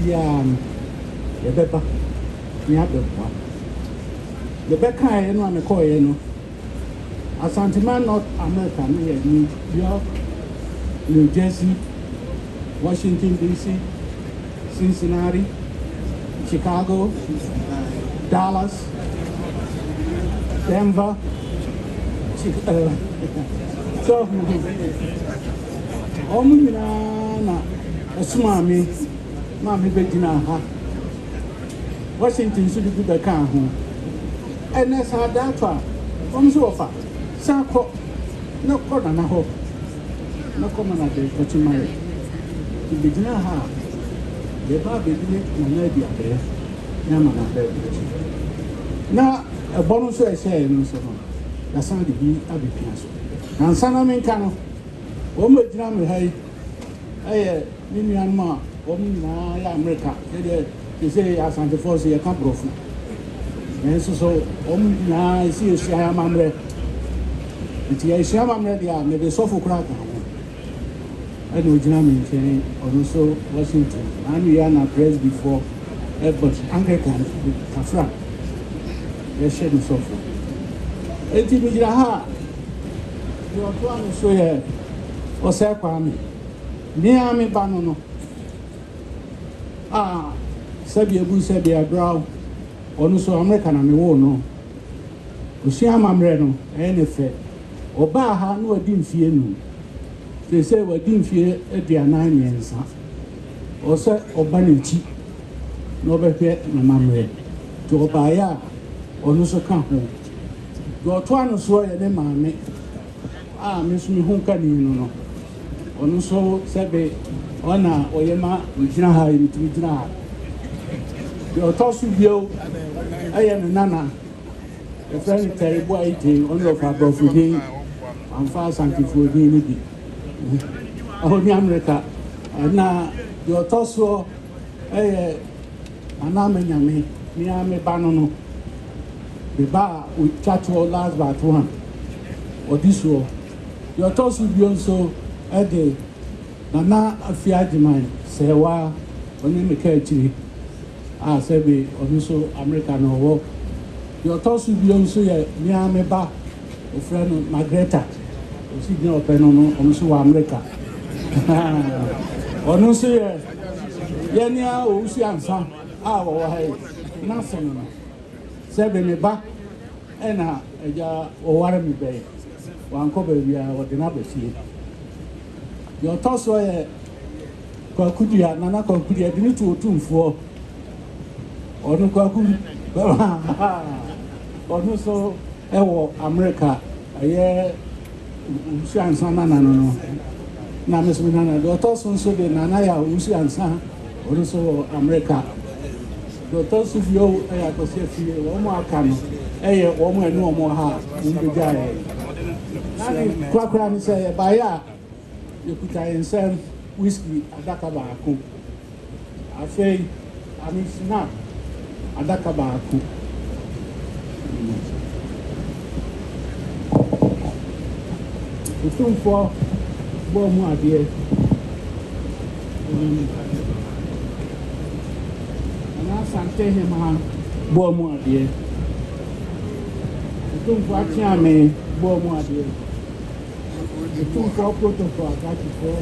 biara the beba ni abekwa the beka no am call ye no Asantehemaa North America New York, New Jersey, Washington DC, Cincinnati, Chicago, Dallas, Denver, so na asumami mami bedina ha Washington so di be kan ho ene sa data so ofa sa ko na ko na ho na ko na de ko chimare di bedina ha de ba bedine na di abe na ma na be na ebono so e share no so no na san de bi abepia so na sana men kan no o mo dina me hai aye ni nuanma o mi na ya America they say Asantehene say can profu and so o mi na see sia mamre ti ya sia mamre dia me be sofo kura ka ho and o dina me chen also Washington and we are na press before but Anglican Kafra they share the sofo enti bi dina ha yo to an so ye o se kwa mi Miami Banono. Sabia Boo Sabia Brow, or so American and me no. Usiama Mreno, any fair. Or Baha no didn't fear no. They say we didn't fear at their 9 years. Or say or Banichi. No better than Mamre. To Obaya, or no so come home. Your twin so a name, mammy. Miss me Hunka, no. Ono so sebe ona oyema ujina ha ujina ha the otosu bio ayem nana the friend terrible ite ono of abofudi amfa Asanteheene ni bi ahoni America na the otosu anamenyame ni ame banono the ba we chat last but one or this one the otosu bio so Ede Nana Afiajiman Sewa Onimeke Chiri Sebe Omiso American or your toss will be also a Miameba, a friend Margreta, or Signor Penono, Omiso America. Onusia Yenia Usiansa, our nothing. Sebe Neba, Ena, Eja, or Warami Bay, one cover we are what the number see. Your toss were Kwakudia, Nana Kwakudia, didn't to Otumfuo or no Kwaku or no so America, a year Usian Sana no. Namis Minana, the toss so the Nanaya Usian San or so America. The toss of you, I could say, one more canoe, a woman no more half in the guy. Quackran say, Baya. You put in some whiskey adakabaku. I say, I mean, snap adakabaku. Otumfuo bomu adie. Ana Asantehemaa bomu adie. Otumfuo Akyame bomu adie. Otumfuo protocol that is for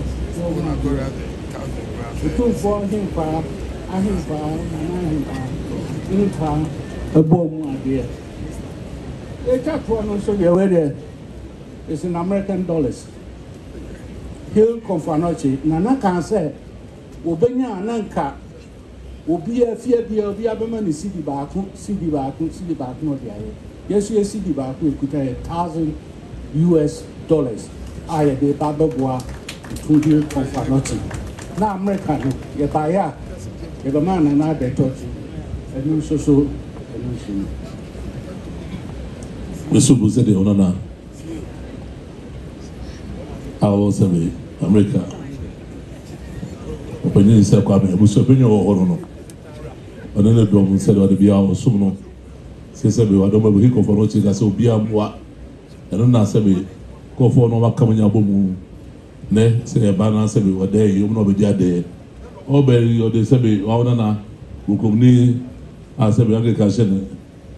Otumfuo himpa ahimpa himpa ebomu adie. The chat one so the way is in American dollars. Hill Confanochi Nana can say Obenya Nanka will be a fear be a woman city back no dia. Yes, you see the back we could $1,000 US. I a Bababoa to Hill Confanochi. Now American, ye buyer, if a man and I touch and you so and the super said the honor. I was America. Opinion is a comment, was opinion or honor. Another drum said, what the Bia or Sumno says, I don't know if he for no chicken, so Bia what. I don't know, say, go for no coming up. Ne say a balance every day, you know, be there. Obey or the Sebi, Wauna, Bukumni, as a agriculture,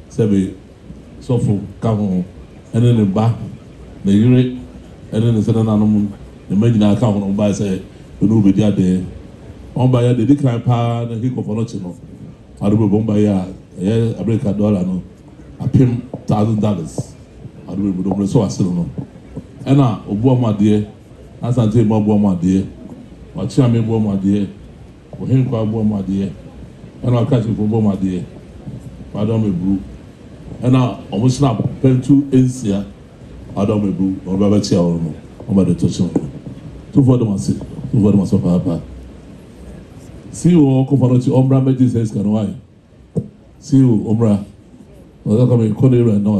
Sebi, Sofu, Kamu, and then the back, the Uri, and then the Sedanum, the Major account on by say, the Nubi Day. On by the decline power, the Hiko for Nochino. I do Bombaya, a break a dollar, no, a pim $1,000. I do so I still know. And now, Obama dear, Asantehema Obama dear, or Chami Obama dear, or him called Obama dear, and I'll catch you for Obama dear. Madame Brew. And now, almost snap, pen 2 inch here, Madame Brew, or Baba Chia or no, or the Toshan. 2 for them, 2 for them, so Papa. See you all come for Ombra Magic says, can why? See you, Ombra. Was coming, Connie, and no,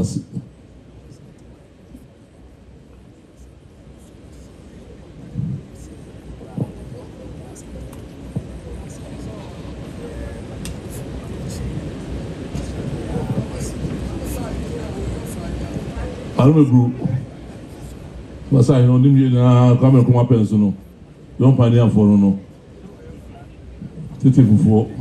I don't know, but I know you come and come up and so no. Don't panic for no. Titi Fufu.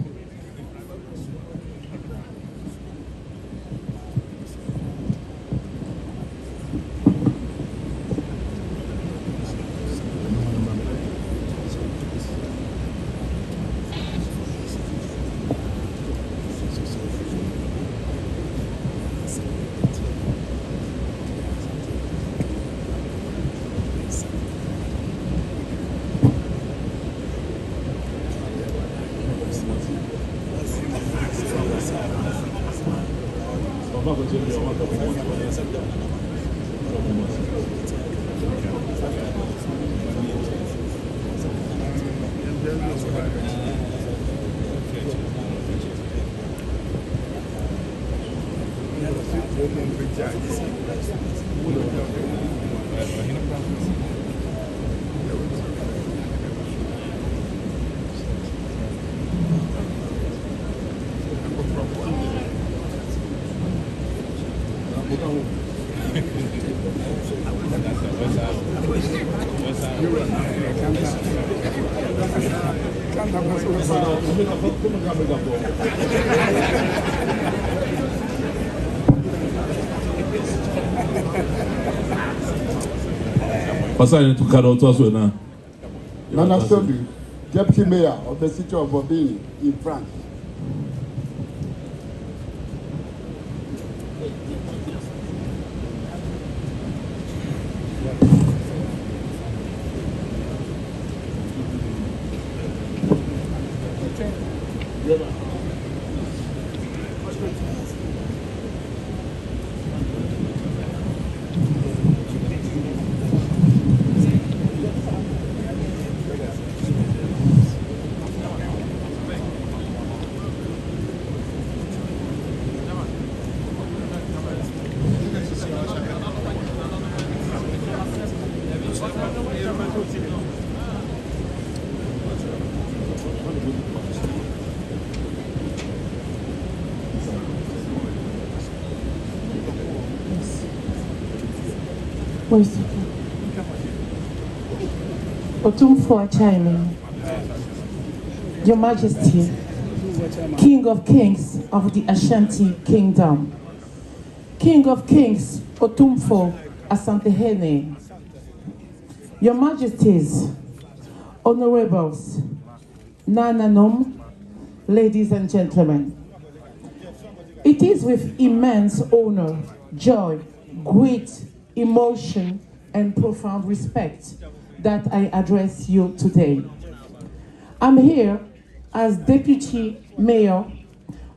Pastor to cut out also now. Nana Sodu, Deputy Mayor of the city of Bobigny in France. Otumfuo chiming. Your Majesty, King of Kings of the Ashanti Kingdom, King of Kings, Otumfuo, Asantehene, Your Majesties, Honorables, Nananom, ladies and gentlemen, it is with immense honor, joy, great emotion, and profound respect that I address you today. I'm here as Deputy Mayor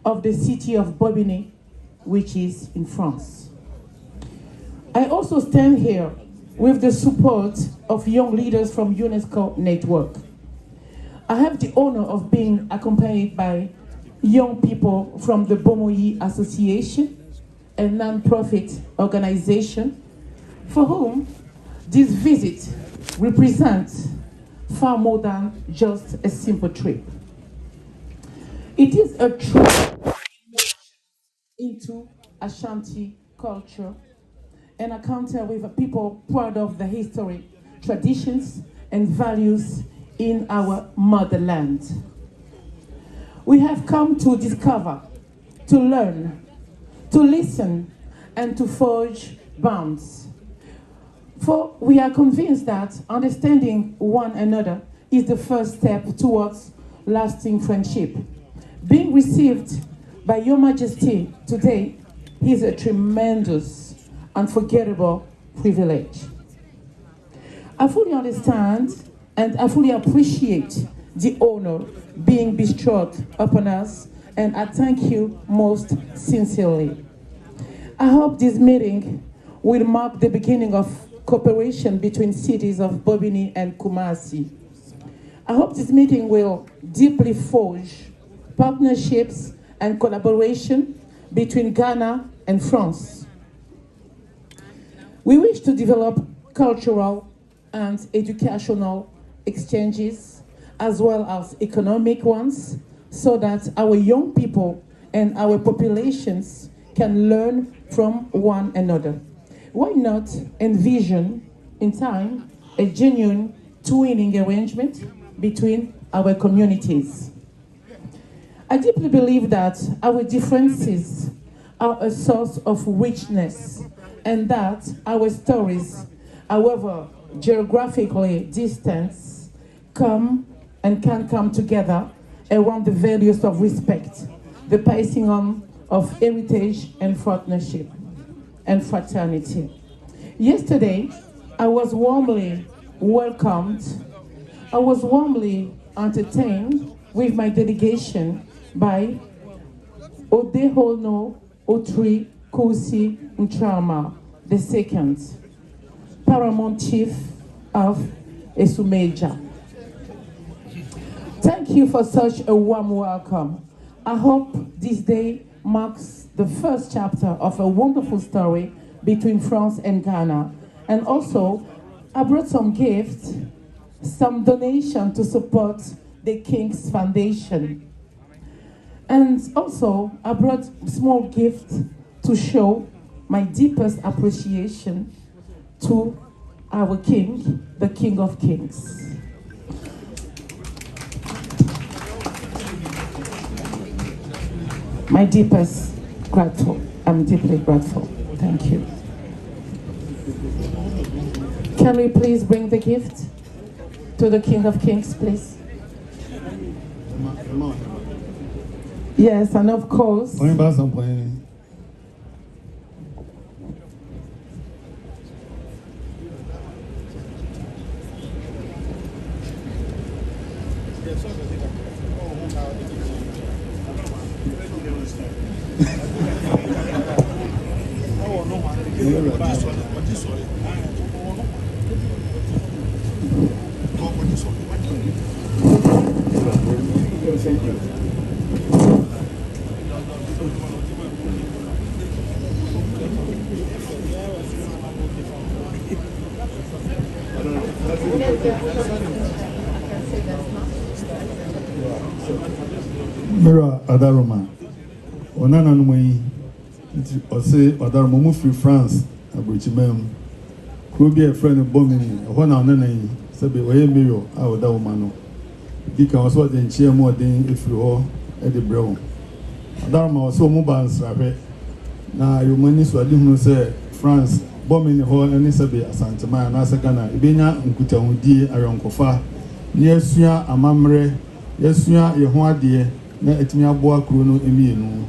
of the city of Bobigny, which is in France. I also stand here with the support of young leaders from UNESCO Network. I have the honor of being accompanied by young people from the Bomoyi Association, a non-profit organization for whom this visit represents far more than just a simple trip. It is a trip into Ashanti culture and encounter with a people proud of the history, traditions, and values in our motherland. We have come to discover, to learn, to listen, and to forge bonds. For we are convinced that understanding one another is the first step towards lasting friendship. Being received by Your Majesty today is a tremendous, unforgettable privilege. I fully understand and I fully appreciate the honor being bestowed upon us, and I thank you most sincerely. I hope this meeting will mark the beginning of cooperation between cities of Bobigny and Kumasi. I hope this meeting will deeply forge partnerships and collaboration between Ghana and France. We wish to develop cultural and educational exchanges as well as economic ones so that our young people and our populations can learn from one another. Why not envision in time a genuine twinning arrangement between our communities? I deeply believe that our differences are a source of richness and that our stories, however geographically distant, come and can come together around the values of respect, the passing on of heritage and partnership and fraternity. Yesterday, I was warmly welcomed, I was warmly entertained with my delegation by Odehono Otri Kusi Ntrama II, Paramount Chief of Esumeja. Thank you for such a warm welcome. I hope this day marks the first chapter of a wonderful story between France and Ghana. And also, I brought some gifts, some donation to support the King's Foundation. And also, I brought small gift to show my deepest appreciation to our King, the King of Kings. My deepest grateful. I'm deeply grateful. Thank you. Can we please bring the gift to the King of Kings, please? Yes, and of course. Mira Adaroma, Onana Nui, or say Adaroma move to France, a Brichimem, could be a friend of Bomini, one on Nene, Sabi Miro, our Daumano. Dika was what in cheer more than if you all at the brown. Adaroma was so mobile, Rabbit. Now you manage to do say France, Bomini Hall and Sabi Asantehemaa and Asakana, Ibina, and Kutamudi, around Kofa, near Suya, Amamre, yes, Suya, Yehuadie. Na etimi aboa kuro no emienu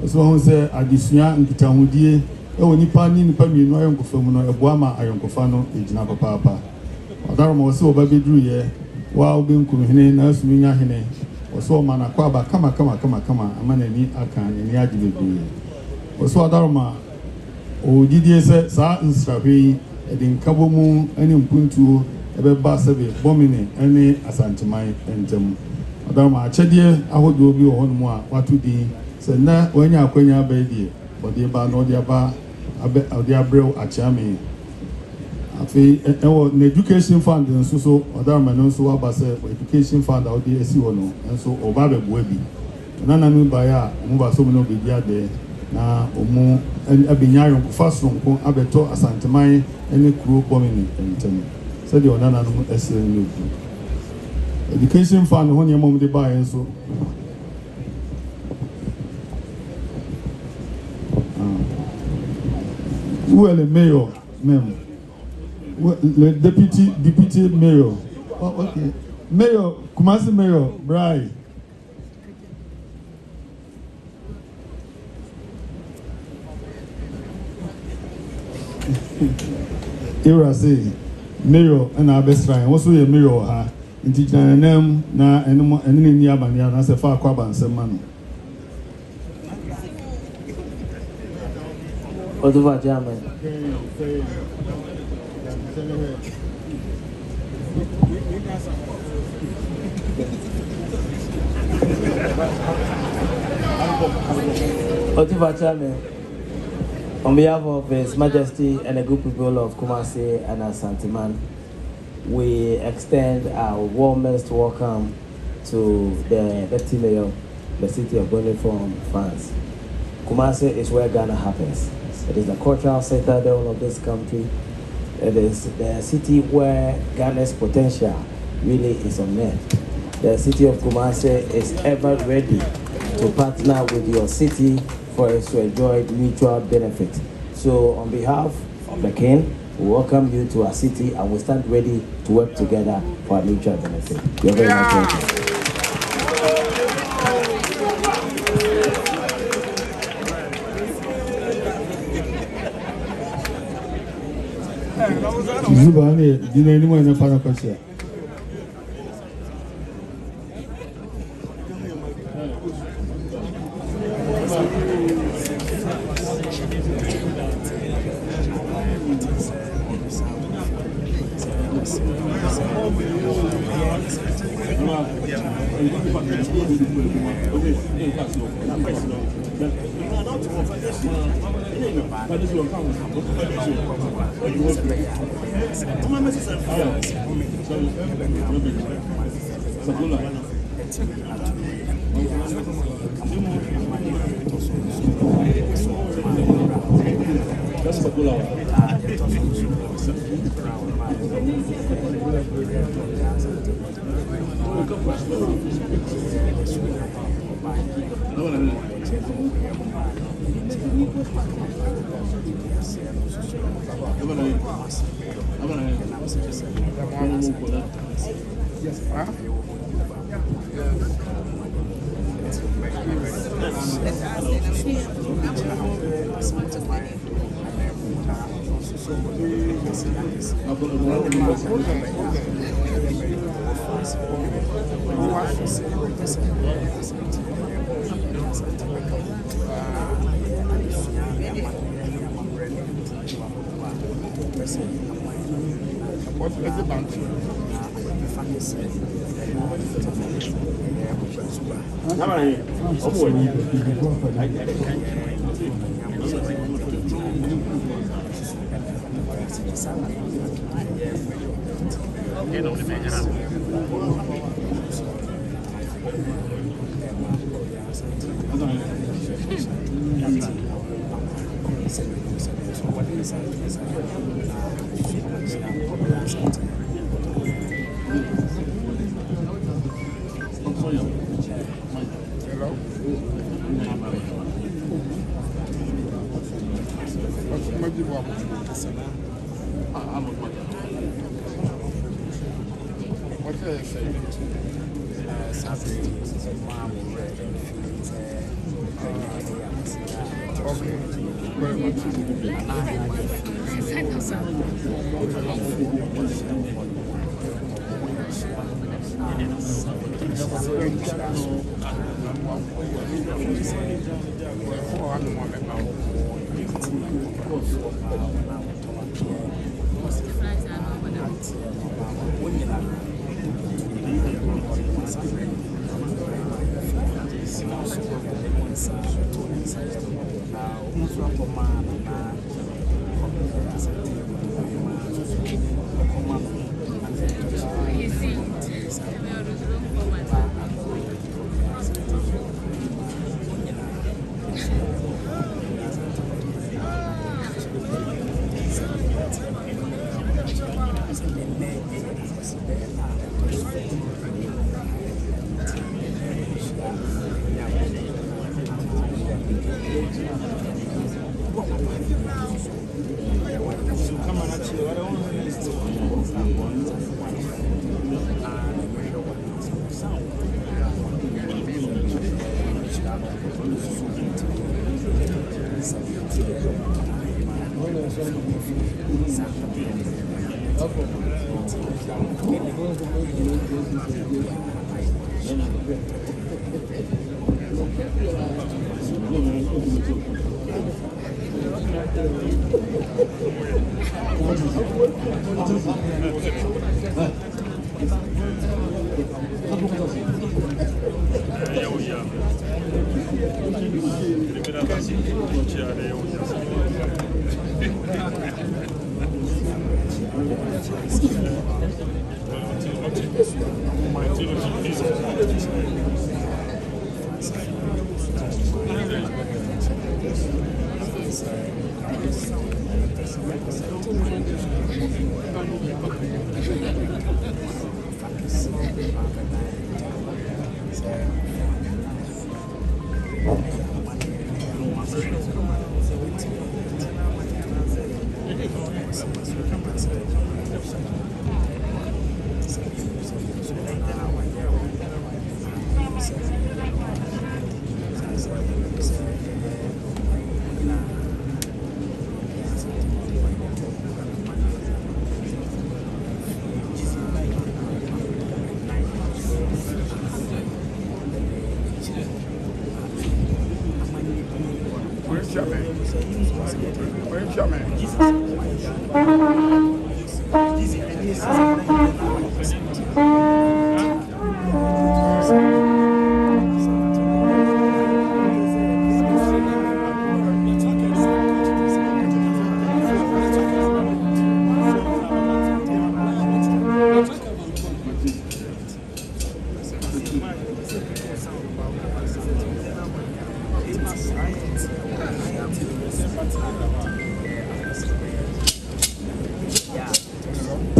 so ho se adesua nkitahudie e woni pa ni nipa mienu ayonkofa mu no eboa ma ayonkofa no ejina papa odaroma wo se oba bedru ye wa obenkuru hene na asumi nya hene wo so ma na kwa ba kama amana ni aka ni ajibedu wo so odaroma o didie se sa nsrahwe edin kabo mu ani mpuntuo ebe ba sebe bomini ani Asantehema entam Adama achedie ahodo bi wo hono a watu din se na wanya akwanya abaidie ode ba no ode ba ode abrew achiame afi ewo na education fund nso so Adama no nso aba se education fund ode esi wo no nso oba bebu abi na nanu ba ya mu ba so no be ade na omu abenyayo kufaso nko abeto Asantehema, ene kuro bomini ntem se de onana no ese no education fund when your mom they buy and so. Who are the mayor, ma'am? The deputy mayor. Oh, okay. Mayor, Kumasi Mayor, Bry. Ira say, Mayor and our best friend. What's your mayor? Ha? In teaching them na any near Banya, that's a far crab and some man. Otumfuo German. Otumfuo German. On behalf of His Majesty and a group of people of Kumasi and Asantehemaa, we extend our warmest welcome to the Deputy Mayor, the city of Otumfuo, France. Kumasi is where Ghana happens. It is the cultural citadel of this country. It is the city where Ghana's potential really is unmet. The city of Kumasi is ever ready to partner with your city for us to enjoy mutual benefit. So on behalf of the King, we welcome you to our city and we stand ready to work together for our mutual benefit. You're very much welcome. Zubani, do you know anyone in the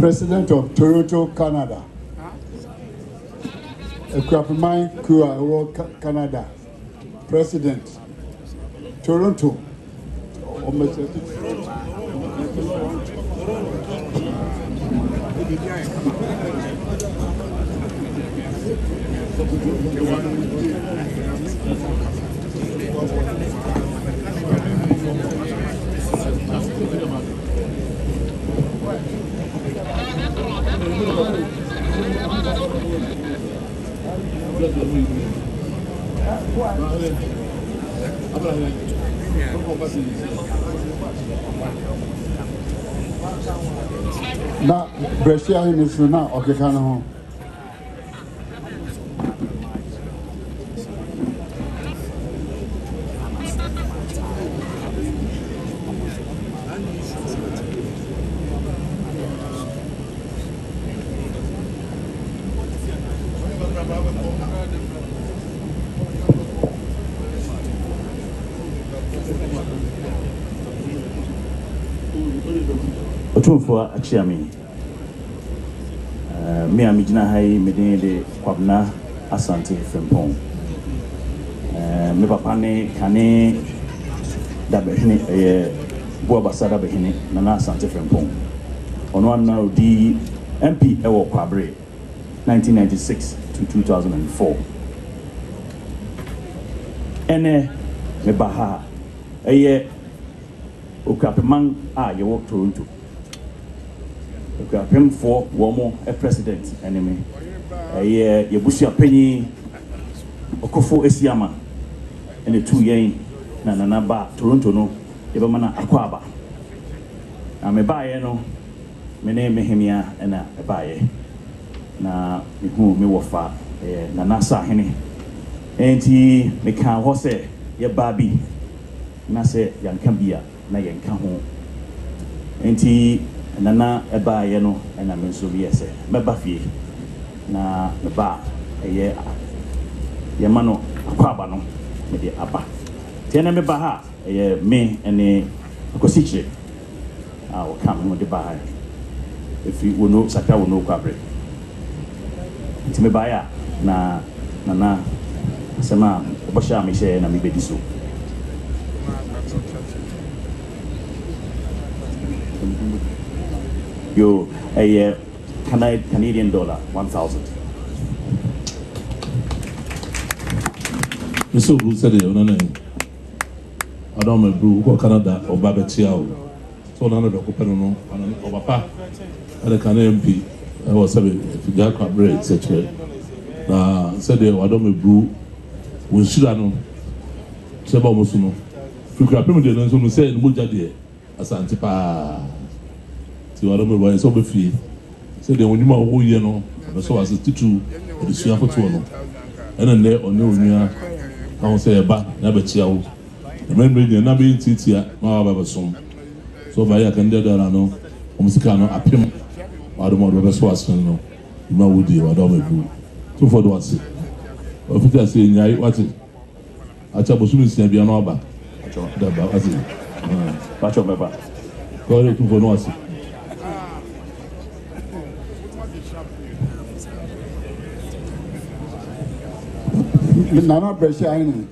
President of Toronto, Canada. Akwasidae Kua, Canada. President, Toronto. Na Brescia in is now okay, kind of. Otumfuo achiami. Me amijina hai medinde kwabna Asantehene. Me papa ne kane dabehene boa basada behene na Asantehene. Ono na odi MP ewo kwabre 1996 to 2004. Ene me baha Okapeman ye work Toronto. Okapemfo womo a president enemy. Ye busia penny Okofo Esiama and the 2 yen na ba Toronto no Ebamana Akwaba. I'm a buyer no me name Mehemia and a buyer. Na who me wafa na Asantehene. And he me can hose ye baby na se yankambia na yenka ho. Enti nana eba ye no na me so bi ese meba fie na meba ye mano akwaba no me de aba tiena meba ha ye me ene akosichire o kam no de ba ha if you no saka wo no kwabre enti meba ya na nana sema obasha me she na me bedi so Yo, a Canadian dollar, 1,000. So who said it? I don't know, who Canada or Babetiao. So none of the Copenhagen or Papa, and the Canadian MP. I was saying, Jack bread, etc. Said they were don't brew. We should have known. Seba Mosuno. If you can permit the answer, say, Mujadi, Asantehemaa. So I don't know why it's over free. Said they only more who you know, so as a teacher, the Sia for Tono. And then there on no, I will say a bat, never chill. The men bring the Nabi Titia, my son. So by a candidate, I know, Musicano, a pim, I don't want to be swaston, no. You know, would you, I don't know. Two for what's it. If I say, what's it? I tell you, it's never an oba. That's it. Watch your papa. Call it for what's it. Nana Bresciani.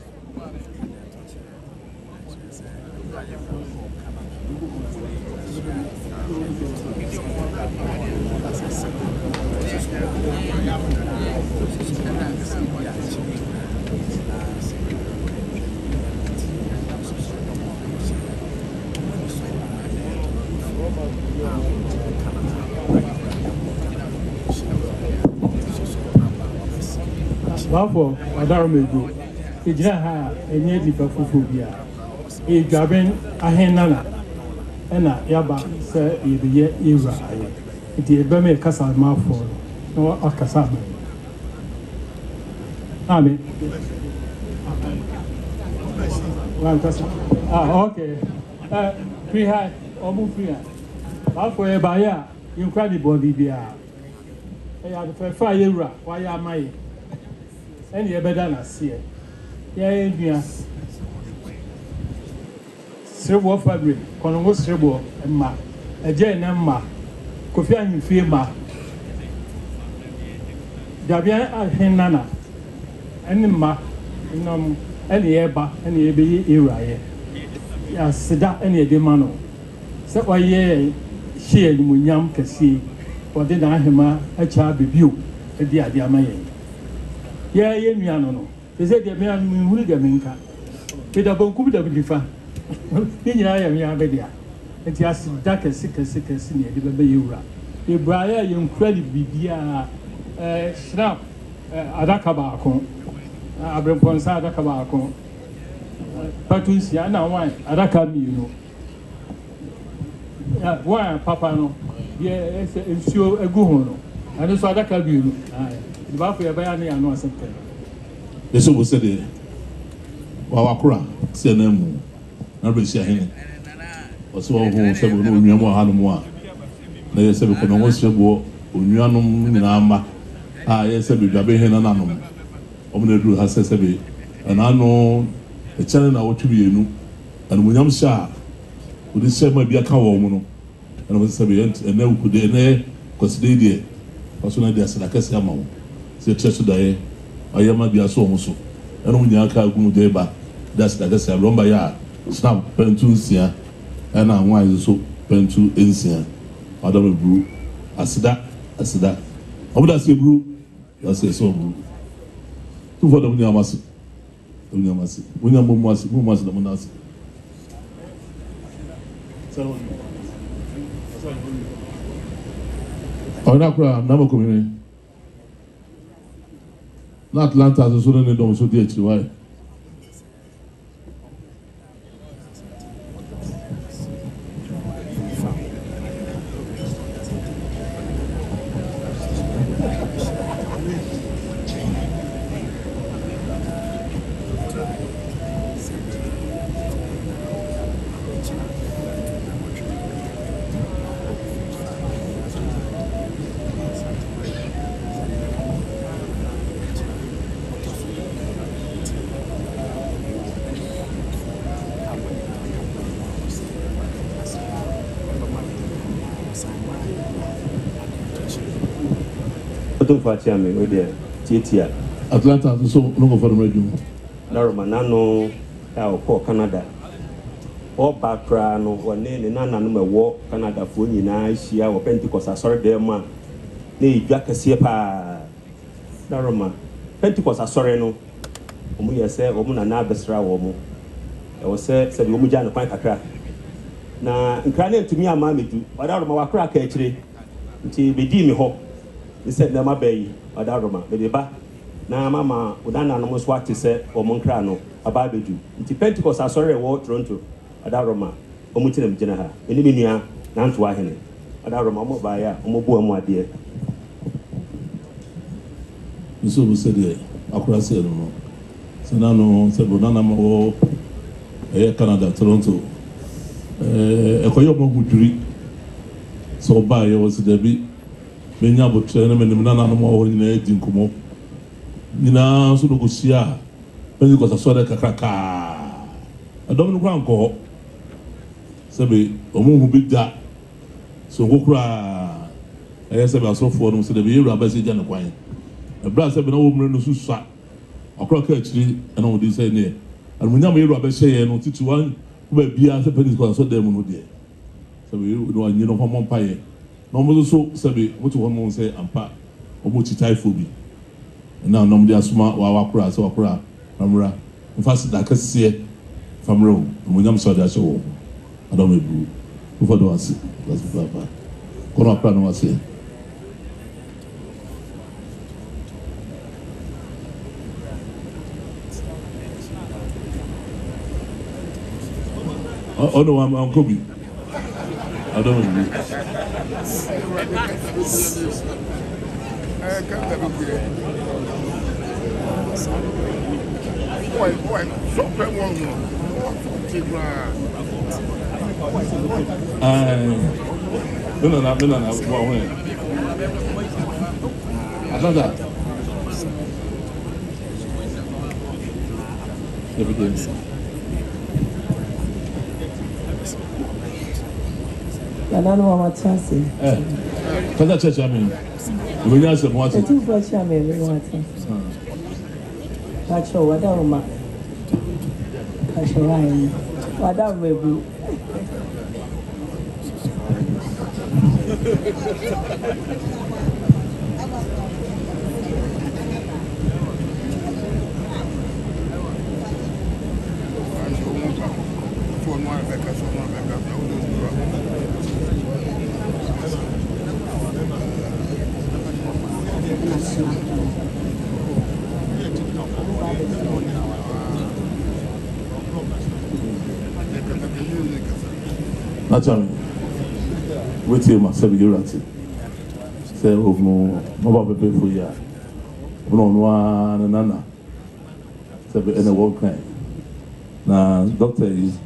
Wafo Adaromedu, Ijaha, and Yedi Bafufubia, a Gabin Ahenana, Ena Yaba, Sir, Ibi Ira, it is Beme Casa Mafo, no Akasama. Amen. Okay. Free high, almost free high. Wafo Ebaya, incredible Libya. I had the fire, why am I? And you better not see it. Yeah, Srebo fabric, Congo Srebo, and Ma, a Jen and Ma, Kofi and Fima, Dabian Henana, and Ma, and any Eba, and Ebi Ira, yes, Seda, any Demano. So why ye, she and Munyam can see, or did I him a child review, a dear Diamay. Yeah, no. They said the man who the minka. Peter Bonku the Bilifa. Then I am Yabedia. And he has dark and sick senior, the baby Ura. The Briar, you incredibly dear Snap Adakabako. Abramponsa Adakabako. Patusia, now why Adakami, you know. Why, Papa, no? Yeah, it's sure a good. And it's Adakabi. The Bafia Bayani and no Asantehene. The so was said it. Wawakura, say name. Asantehene. Also, who said, no, you know, Hanumwa. They said, we can almost say, Unyanum Namba. Ah, yes, we have been an anum. Omnidru has said, and I know the channel I want to be you, and William Shah would this say, might be a cow woman. And I was saying, and now could they consider also not there's like a Samu. Say church today, I am not be a so much. And when you are going to deba, that's like I said, Romba ya, snap, pentuncia, and I'm wise so pentu insia. I don't brew. Asida. I would say brew, that's a so brew. Two for the Munyamasi. Munyamasi, the Munasi. Oh, Nakra, never coming in. Not Atlanta, as a student in Dom, so dear, why? Otumfuo me we dey Tietia Atlanta so no go for the radio. na Romanano ya okọ Canada all background one name and no war Canada for you now she or Pentecost sorry there man ne Jack Siepa Daroma Pentecost sorry no omu say omu na besra wo mu e wo say omu ja no kwan kakra na nkra na ntumi ama medu Daroma wakra ka akire nti bedi mi ho ni said na mabai Daroma be ba na mama udana no so ate say omu nkra no aba bedu nti Pentecost sorry wo Toronto Adaroma omuti nam gina ha eni menua na nto ahene Adaroma mo ba ya mo bu amu ade nso bu se de akura se no sana no se bonana mo Canada Toronto ekoyo mo guduri so ba ye was de bi menya bo trene menim na no mo ho nyina edi nkomo nyina so do go sia penzi ko so de kakaka adom no kwa nko sebe omu hu bidda so ngokura sebe asofo no se de bi yura ba se jana kwan ebra sebe na wo mre no susua akora ka akiri na wo di se ne almunya me yura ba se ye no titi wan ba bia se penzi ko so de mu no de sebe no anyi no homo paye no mo so sebe mo to homo se ampa omo chitai fobi na no mo dia suma wa wakura se wakura amra mfasi da kase famro munyam so da so adom ebu ufo do ase that's papa kono akra no ase no am kobi adom ebu Boy, so very well. No, Asanta. Nanano Matasi. Kada church amen. We just want to. Two for chairman, we want to. Pacho, what are my Pacho Ryan? What are we? Naturally, with him, I said, you're right. Say, oh, no, nobody pay for you. No, one, nana. Say, any one kind. Now, doctor is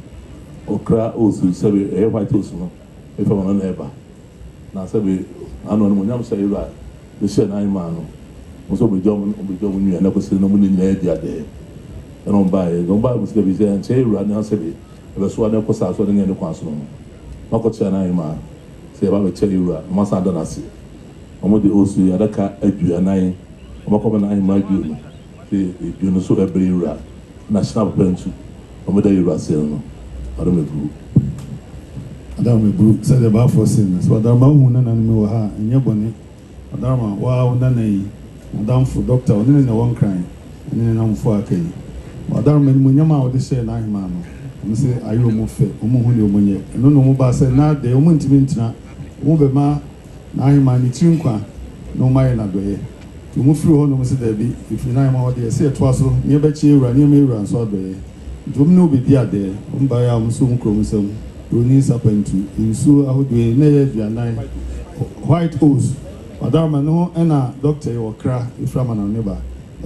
okra also, say, a white also, if I want to ever. Now, say, I know when I'm saying, right, the share 9 man. Also, we don't you and never see no money in the idea there. And don't buy, was the vision and say, right now, say, if I saw no cost, I was in the council. Makocha na ima se ba beche yura masa da nasi omo de osu ya daka adua nan omo ko na ima adua se adua no so ebre yura national pentu omo da yura se no Adam Bru said about for sin so Adama hu na me wo ha enye bone Adama wa na yi Adam for doctor oni na one crime ni na mfo akai Adama ni munyama wo de share na hima no say ayo mo fe omo hu ni omo nye no no mo ba say na de omo ntimi ntina omo be ma na hima ni tinkwa no mai na doye to mo firi ho no mo say da bi if na hima wo de say to aso nye be chi ewura nye me ewura so doye dum no be dia de omo ba ya mo so mo krom sam roni sapantu insu ahodoe na ye aduanan white house Adama no na doctor e okra iframa na neba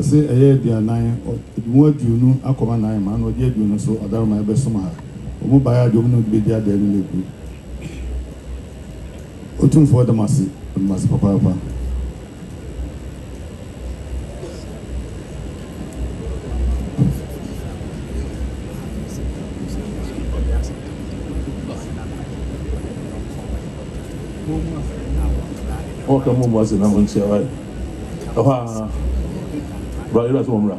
say eye aduanan mu aduonu akoma nan ma no de aduonu so Adama e be soma ha omo ba ya dum no be dia de ni lebu Otumfuo da masi papa Okay, mo was na mo nche wa. Aha. Ba ira so mra.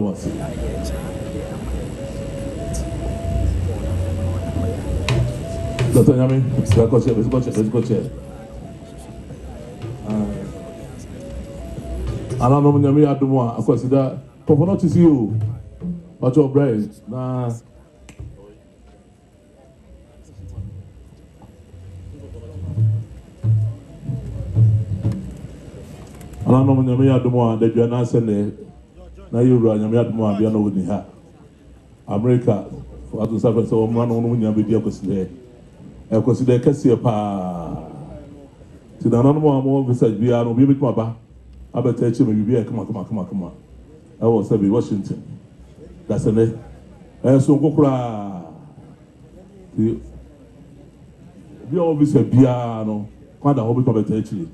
what was it? Dr. Yami, let's go check. I don't know when Yami had the one. Akwasidae, for not to see you, but your brain. Nah. I don't know when Yami had the one that you are not sending. Now you run Yami had the one, you know, with the America, for us to suffer so one on when Yami Akwasidae. Akwasidae can see a pa. See, the normal more research, we are no baby papa. I better tell you, maybe come on. I was in Washington. That's a net. And so go cry. We always say, piano. Quite a hobby for better tell you.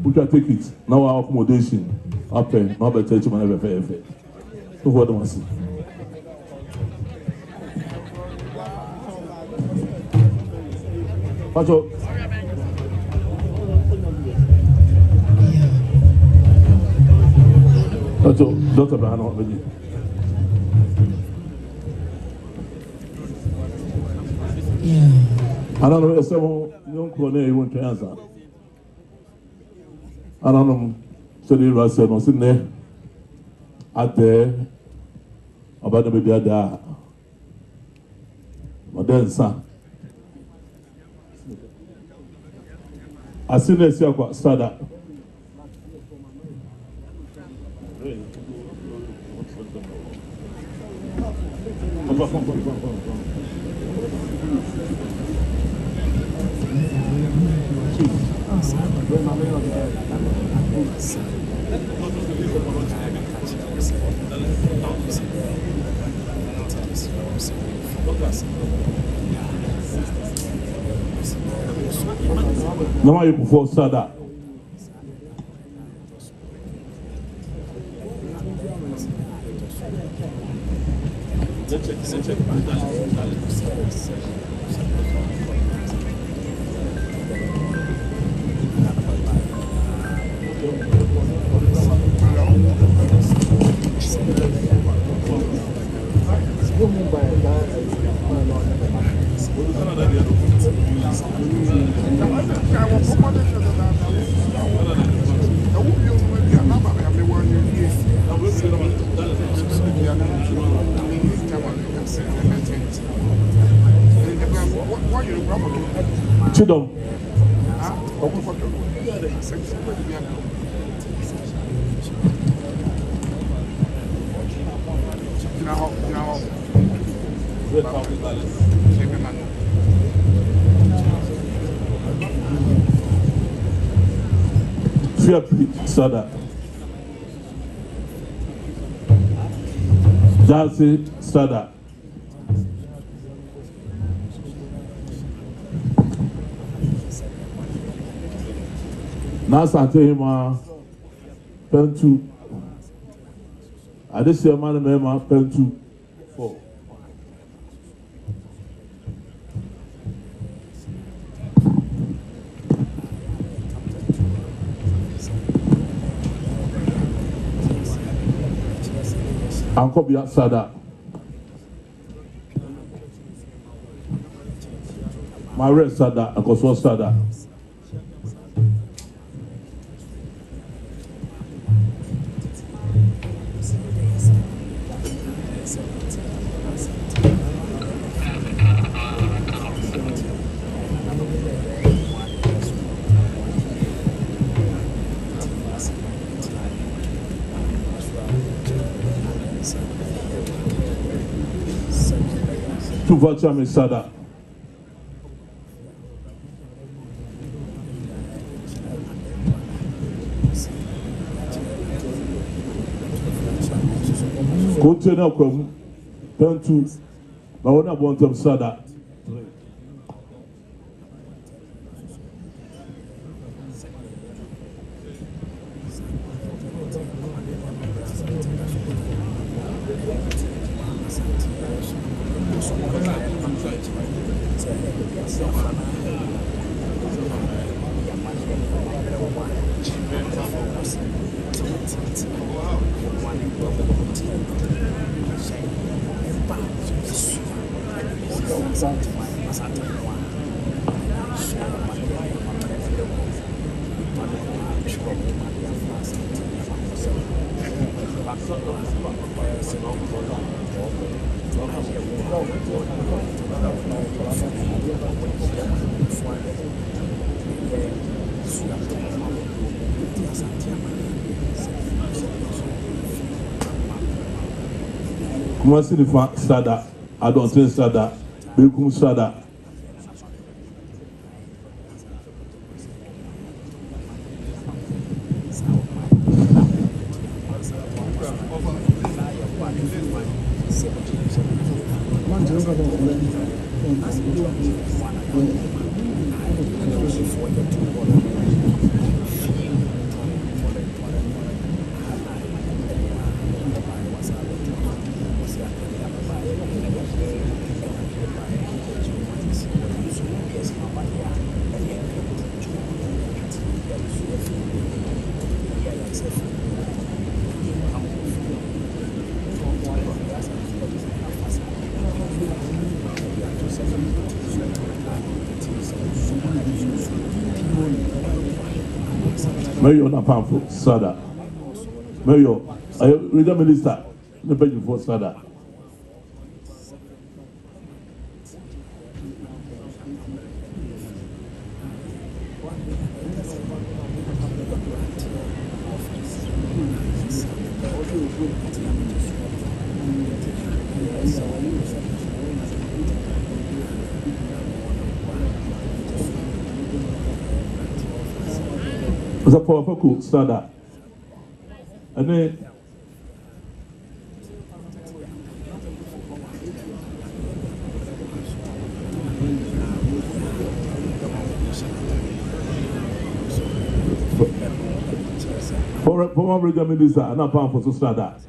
We can take it. Now our accommodation. Up and now better tell you, whenever fair. So what do I see? Watch out. Dr. Brown, already. I don't know if someone young Cornell you want to answer. I don't know. So the Russell was in there at there about the baby there. But then, son, I see this here start up. No, you before start that. Chidom. Sada. Jazzy Sada. Asantehema Pentu. I just see a man Mema Pentu 4. Uncle Bia Sada. My red Sada, Uncle So Sada. Otumfuo Sada. Continue from Pentu. I want to Sada. Kumasi ni fa sada, adontin sada, bekum sada. Mayor na powerful sada. Mayor, regional minister, the budget for sada. The powerful sada. And then former regional minister, and not powerful to start that.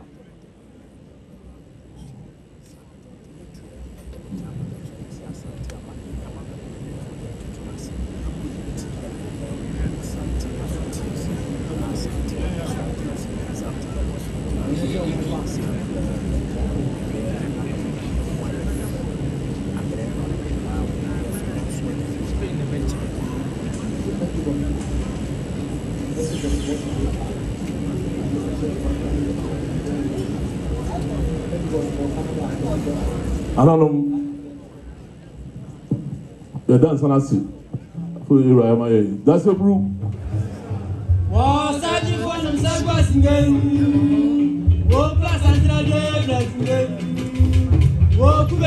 I don't know. You're dancing, I see. That's a brew. Was that you want to say? Was again? What plus and what could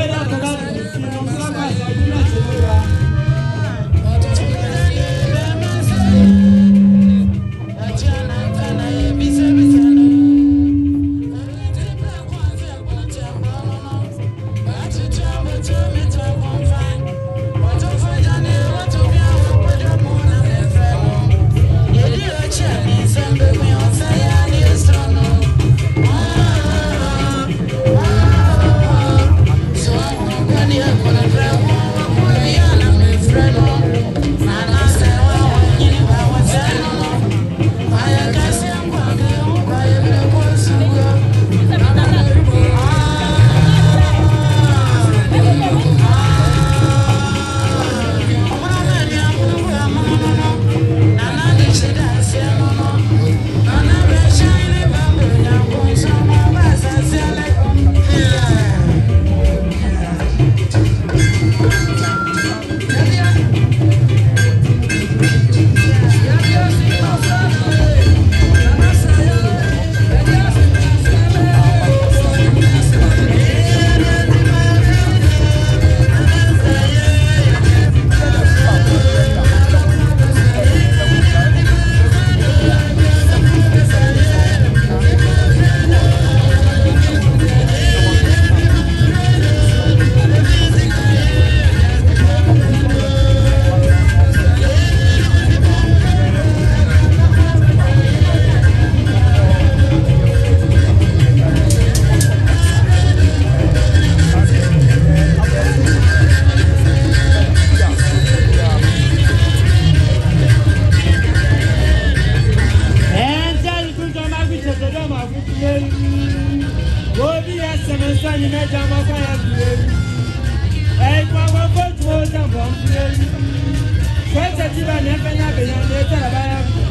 seven sunny major Mafia. Hey, my vote was a bomb. Where's the Tiba never beyond the Tarabaya?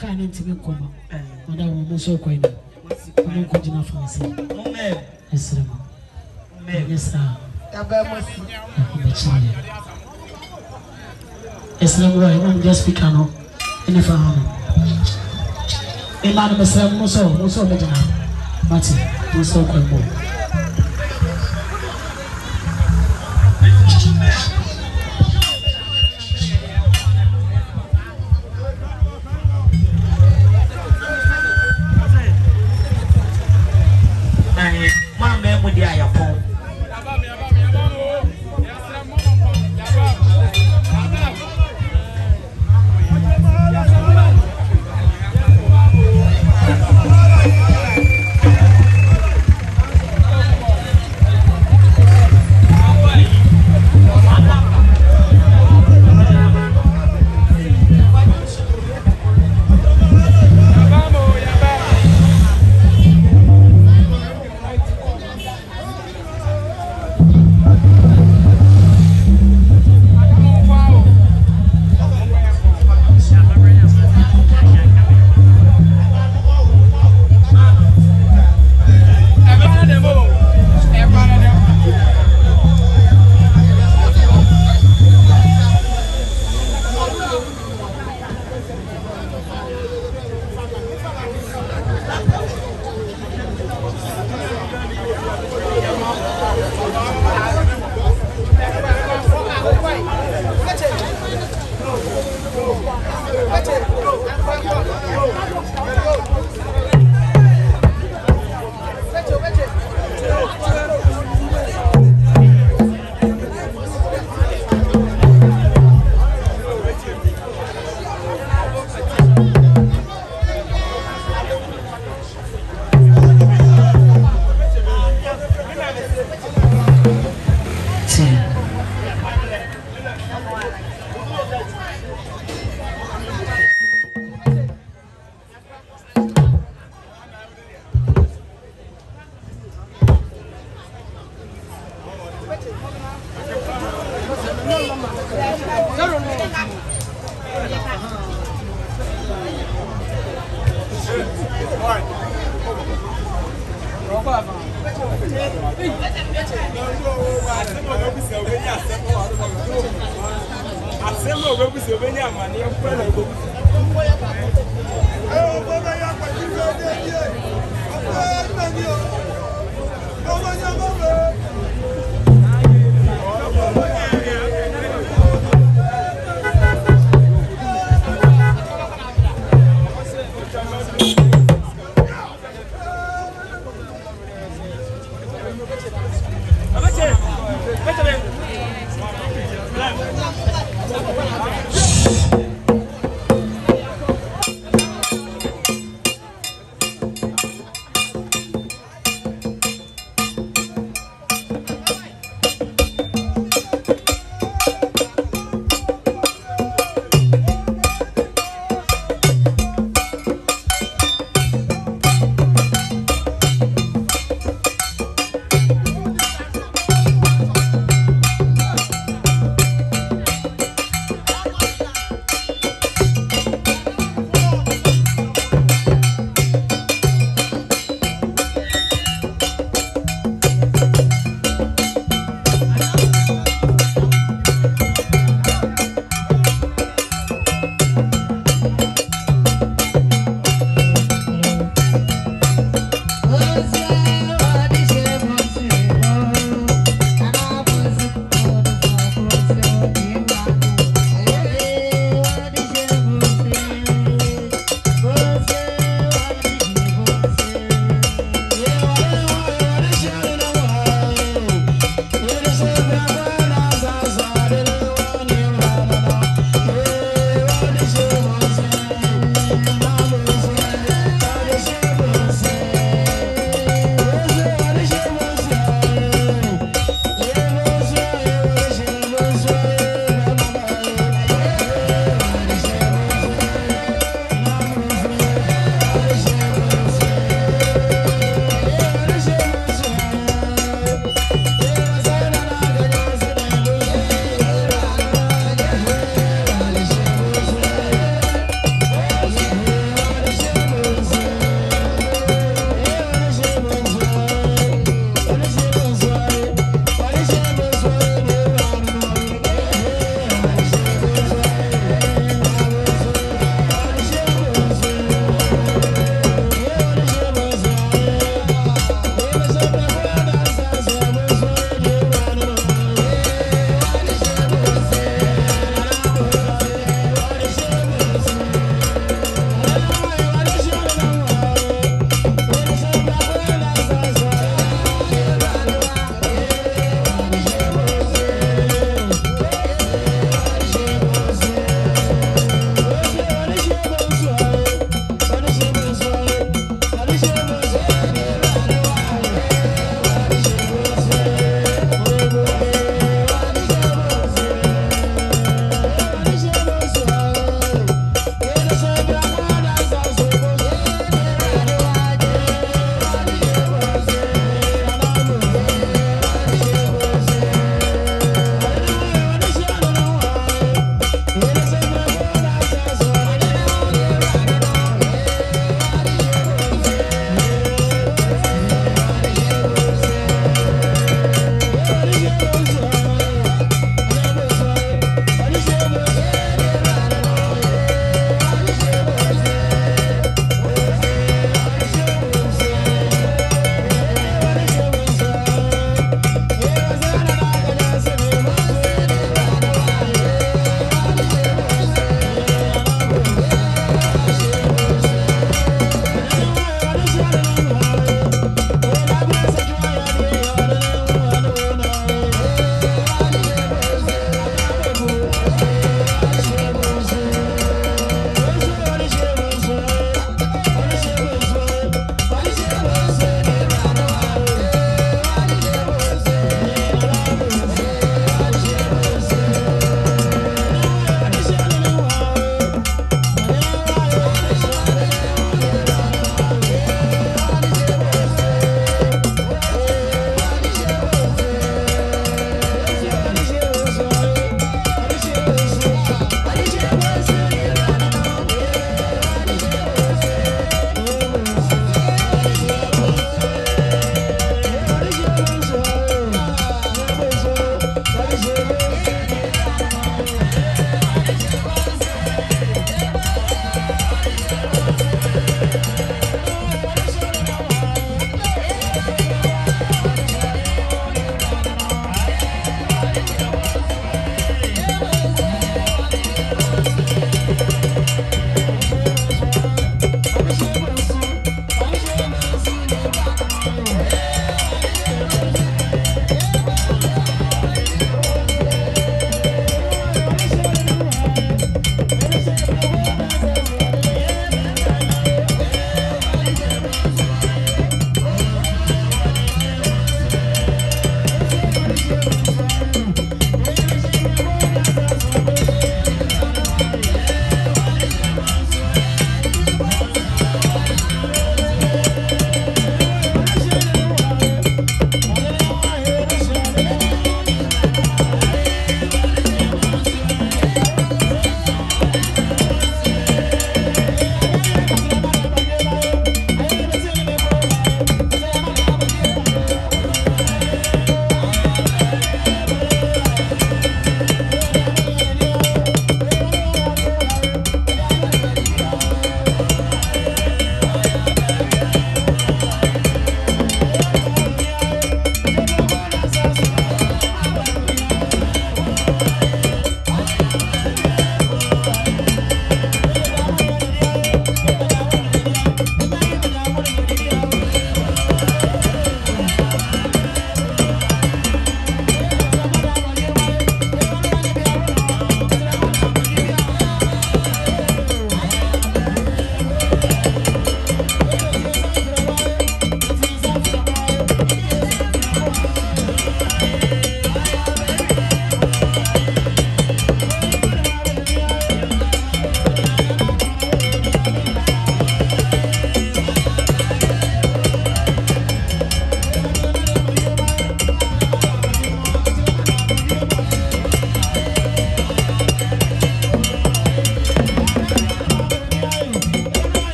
kind of to come. And I will so quite. I'm going to fancy. Yes, sir. Yes, sir. Yes, sir. I'm just speaking now. Any family. A man of a Muso, Mati, Muso Quemo.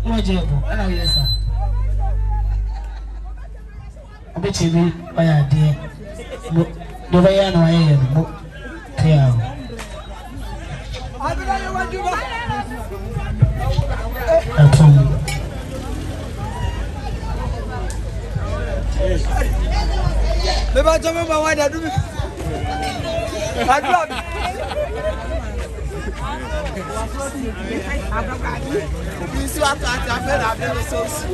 No Jago, and I yes, sir. I bet you be by a dear. The way I know I am. Yeah. Beba jome ba wa da du. Adua. Bisu ata fe na be so su.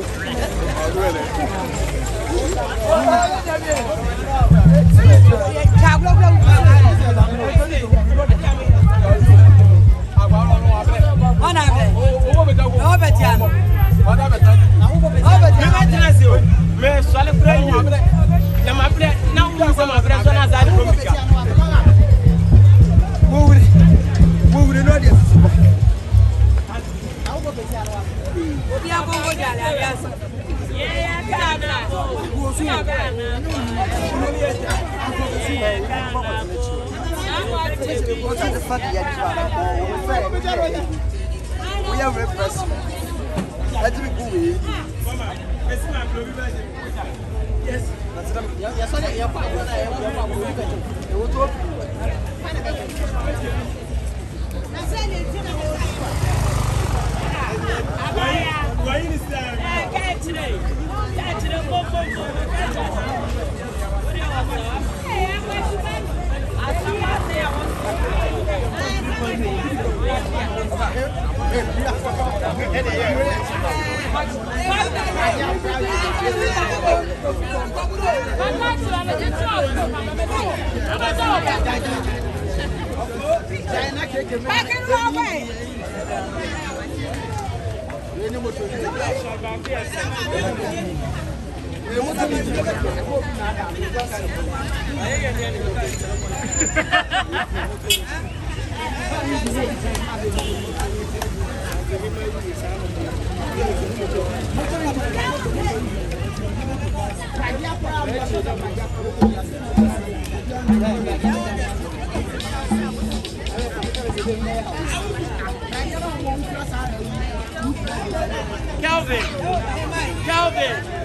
We are very pressed. Let's be good. Yes. Calvin.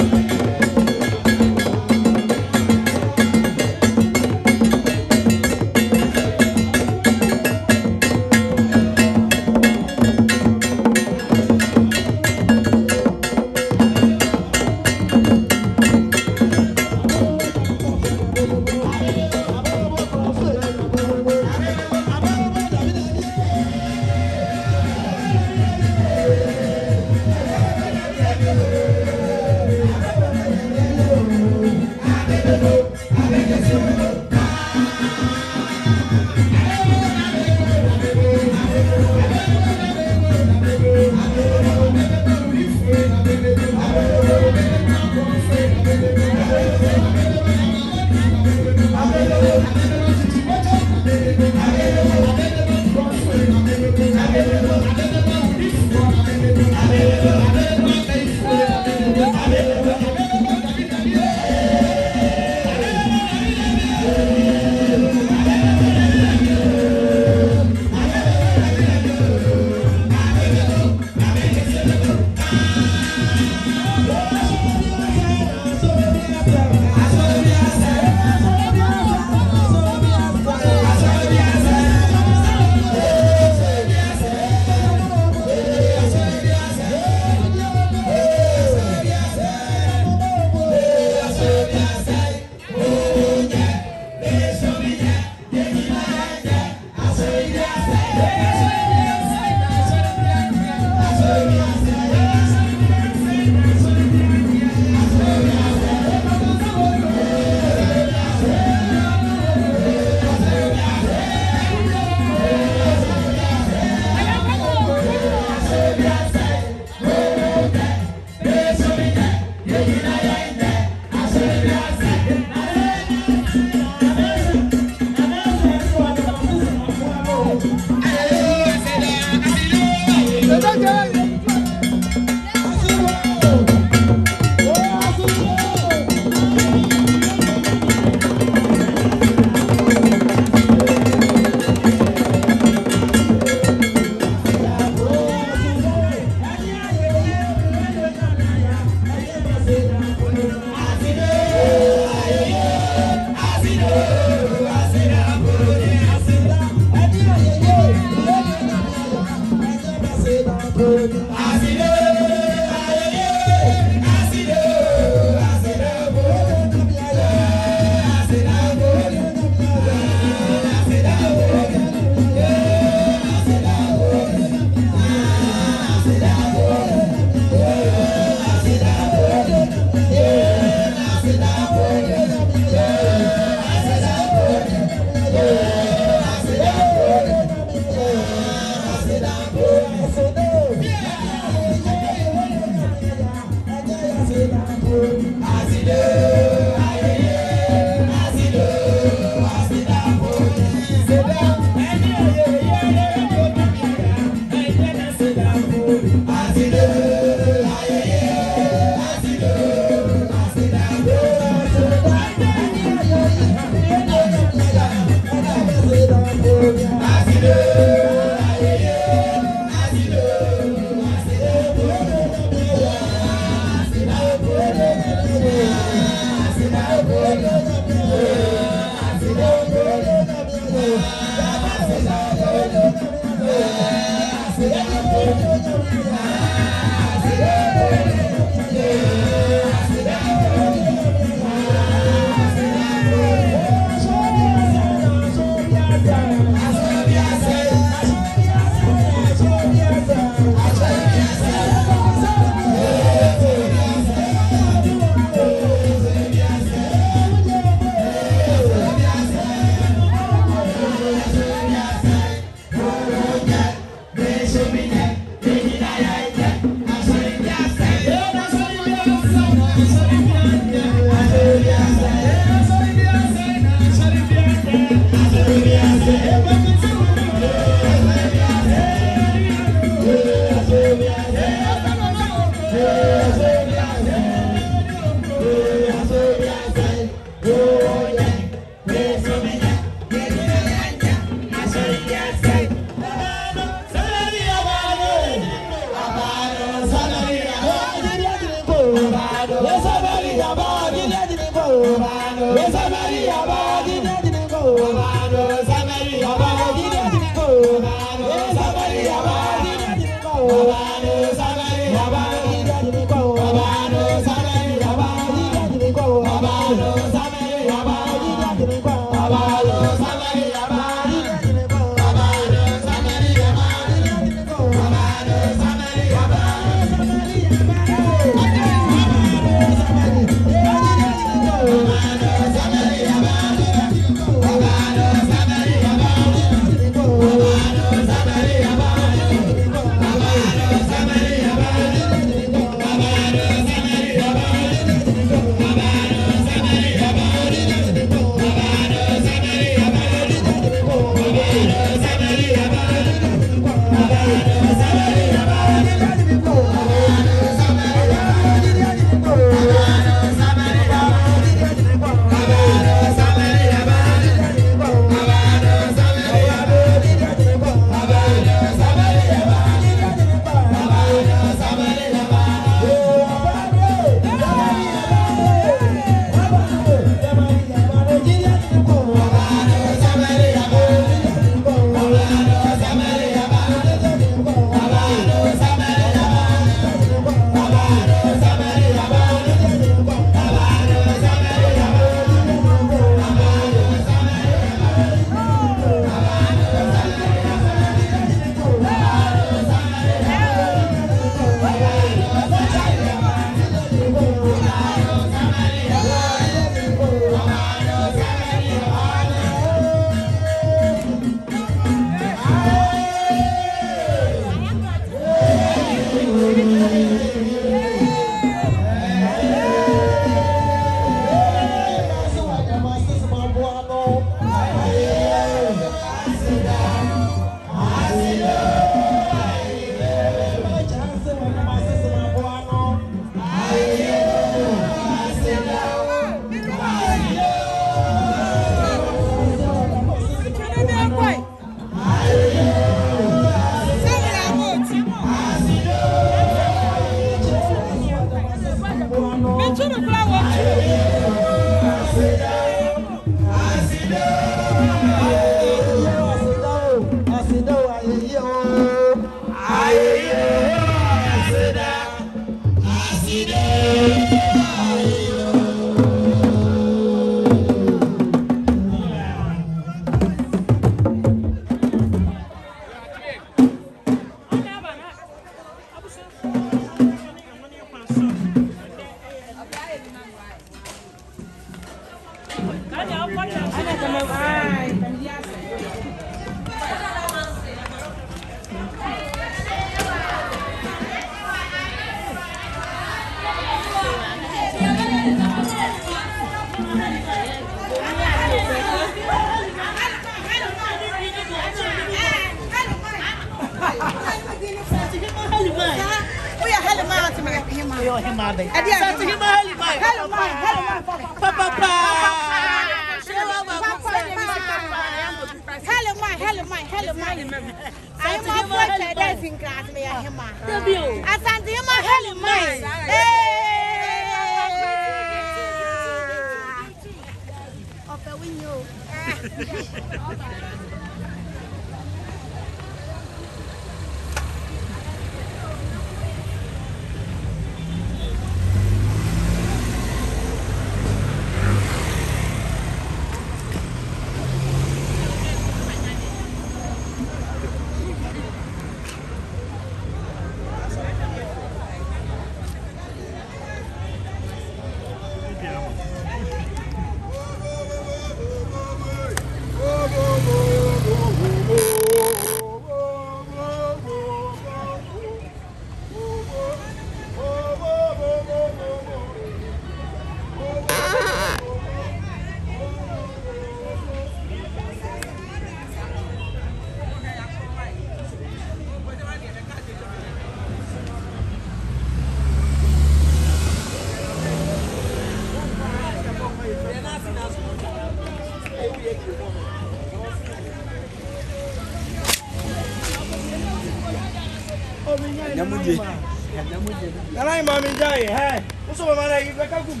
Kalai mami jai, hey. Uso mama na ibe kakum.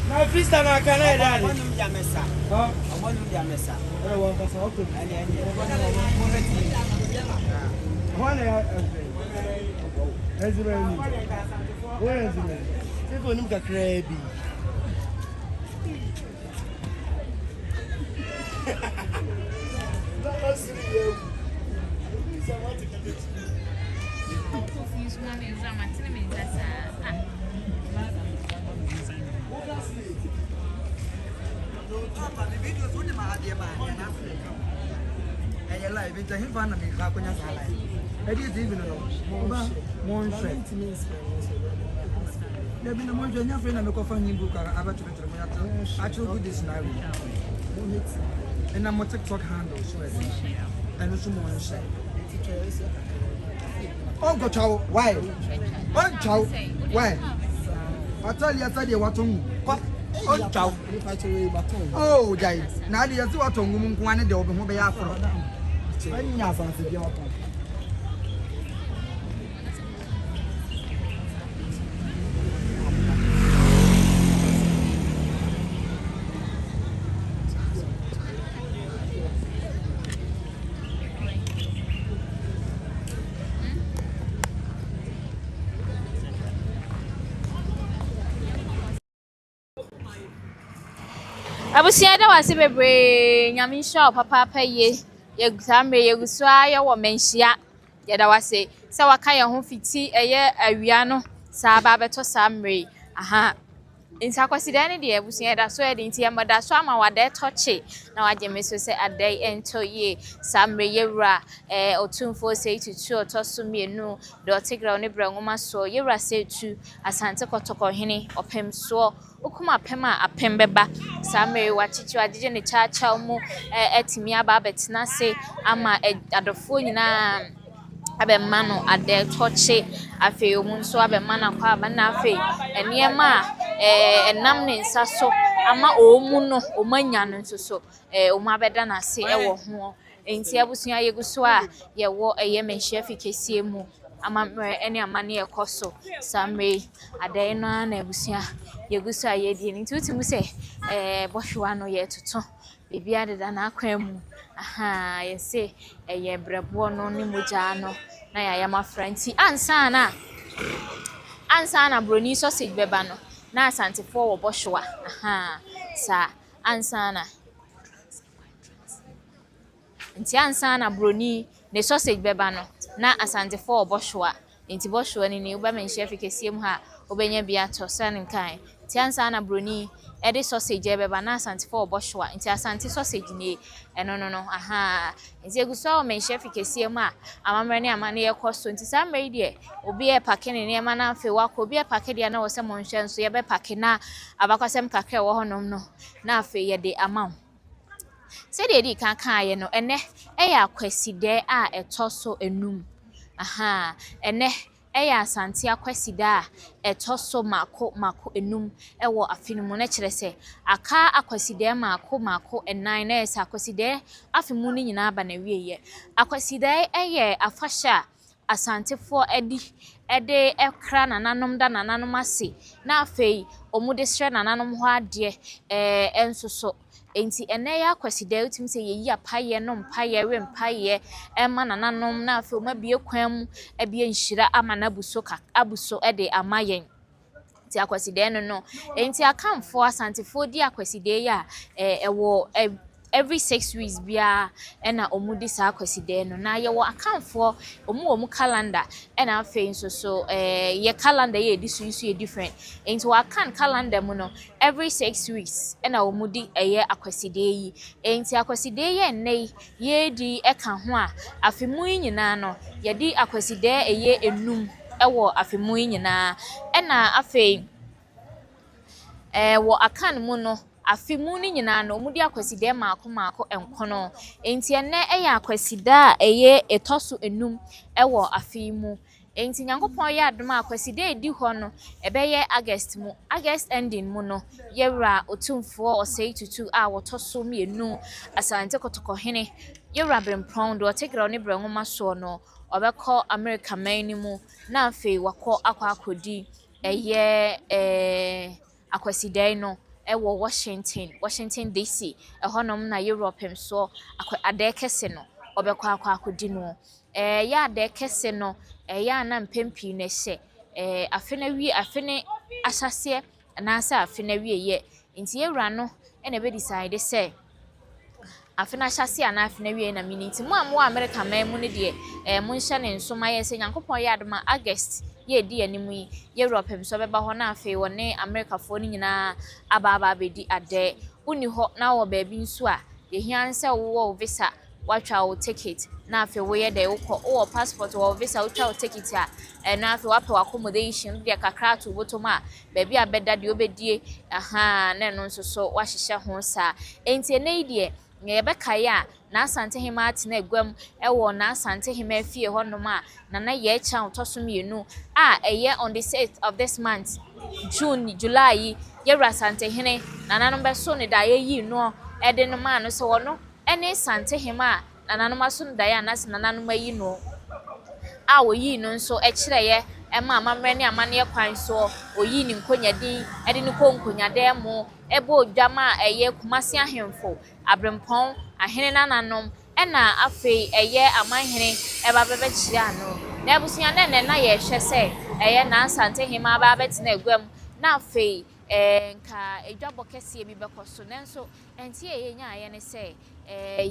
Na freestyle na kana dali. Wonu ya mesa. Ha? Wonu ya mesa. Ora won ka sa oto. Ani. Wala ya. Ezra ni. Where is it? Siko ni mkakrebi. And I'm a TikTok handle, so and it's more share. Oh, go chow, why? Oh, chow, why? I tell you, I said you what on. Oh, chow. Oh, guys, now you see what on one of the open mobile after. I didn't have something. Abusia da wase bebre nyame sha papa paye ye gutamre ye gusua ye wo menhia ye da wase se waka ye ho fiti eye awia no sa ba beto samre aha insa Akwasidae ne de abusia da so ye de nti emada so ama wada toche na waje meso se adai ento ye samre ye wura Otumfuo se tutu otoso mienu de otigra ne brangoma so ye wura se tu asante Hene opem so ukuma pema apembeba samre wachichi agije ne chacha mu etimi aba betina se ama adofo nyina abemma no ade toche afi omun so abemma na kwa abana afi eniema enam ne nsa so ama omu no omanya no nso so omu abeda na se ewo ho enti abusua yeguso a yewo menhia fikesie mu ama ene amane ekoso samre ade no na abusua yeguso a yedie nti utimu se bohwa no ye toto bibia deda na akwan mu aha yese ye brebo no ni moja no na ya ma franti ansa na broni sausage beba no na Asantehene wo bohwa aha sa ansa na nti ansa na broni ne sausage beba no na Asantehene wo bohwa nti bohwa ni uba menhia fikesie mu ha obenya bia to san kan nti ansa na broni edi sausage beba na Asantehene wo bohwa nti Asante sausage ni no aha nti eguso o menhia fikesie mu a amamre ne amane ye koso nti samre die obi e pake ne ne ma na afi wako obi e pake dia na wo se monhwe nso ye be pake na abakwasem kakra wo honom no na afi ye de amount se de di kan ye no ene ya Akwasidae a etoso enum aha ene ɛyɛ asante Akwasidae ɛtɔ so mako enum ɛwɔ afe no mu na kyerɛ sɛ aka Akwasidae mako ɛnan na ɛsɛ Akwasidae afe mu no nyinaa ba na wieyɛ. Akwasidae ɛyɛ afahyɛ Asantefoɔ ɛde ɛkra nananom da nananom ase na afei ɔmo de srɛ nananom hɔ adeɛ ɛnso so enti ɛnɛ yɛ Akwasidae utim sɛ yeyi apaye no mpaye we mpaye ɛma nananom na afei ɔmo abie kwan mu abie nhyira ama na abuso ɛde ama yɛn ti Akwasidae no enti akamfo Asantefoɔ di Akwasidae a ɛwɔ every 6 weeks bia ɛna ɔmo di saa Akwasidae no na yɛwɔ akamfo ɔmo calendar ɛna afei nso so yɛ calendar yɛ di so yɛ different enti wakan calendar mu no every 6 weeks ɛna ɔmo di ɛyɛ Akwasidae yi enti Akwasidae yɛ nnɛ yɛ di ɛka ho a afe mu yi nyinaa no yɛdi Akwasidae ɛyɛ enum ɛwɔ afe mu yi nyinaa ɛna afei wɔ akan mu no afe mu ni nyinaa no ɔmo di Akwasidae mako enkono enti ene ɛyɛ Akwasidae ɛyɛ etoso enum ɛwɔ afe mu enti Nyankopɔn yɛ adom Akwasidae di hɔ no ɛbɛyɛ August ending mu no yɛwura Otumfuo ɔsɛe tutu a wɔtɔso mienu Asante Kotokohene yɛwura Brempɔn do ɔtegra ne brɛnwoma so no ɔbɛkɔ America man ni mu na afei wakɔ akɔdi ɛyɛ Akwasidae no ɛwɔ Washington DC ɛhɔnom na Europe so ade kese no ɔbɛkɔ akɔdi no yɛ ade kese no yɛ ana mpempi na hyɛ afe na wie afe ne ahyase na sɛ afe na wie yɛ nti yɛwura no ɛna be decide sɛ afe na ahyase ana afe na wie na mini nti mo America man mu ne de mo nhyɛ ne nsoma yɛ sɛ Nyankopɔn yɛ adoma August ye di animu yi Europe so beba ho na afei wone America fo ni nyina aba bedi ade uni ho na wo baabi nso a ye hia nse wo visa watwa wo ticket na afei wo ye de wo passport wo visa watwa wo ticket a na afei wape accommodation de kakra to botoma baabi abeda de obedie na no nso so wahyehye ho sa enti ene de yɛbɛka ya na Asantehema atena egwam ɛwɔ na Asantehema fie hɔ nom a na yɛ kya utoso mienu a ɛyɛ on the 6th of this month July yɛwura Asantehene nananom bɛso ne da yɛyi no ɛde no ma no sɛ wɔno ɛne Asantehema a nananom aso ne da yɛ anase nananom ayi no a woyi no nso ɛkyerɛyɛ ɛma amamrɛ ne amane kwan so oyi ni nkonyadin ɛde ne kɔ nkonyadɛ mu ebo dwama ɛyɛ Kumasi ahemfo Abrempɔn ahene nananom ɛna afei ɛyɛ amanhene ɛba bɛbɛkyia no na ebusia na yɛhwɛ sɛ ɛyɛ na Asantehema aba bɛtena egwam na afei nka edwabɔ kɛse bi bɛkɔ so nanso enti yɛnya ayɛ ne sɛ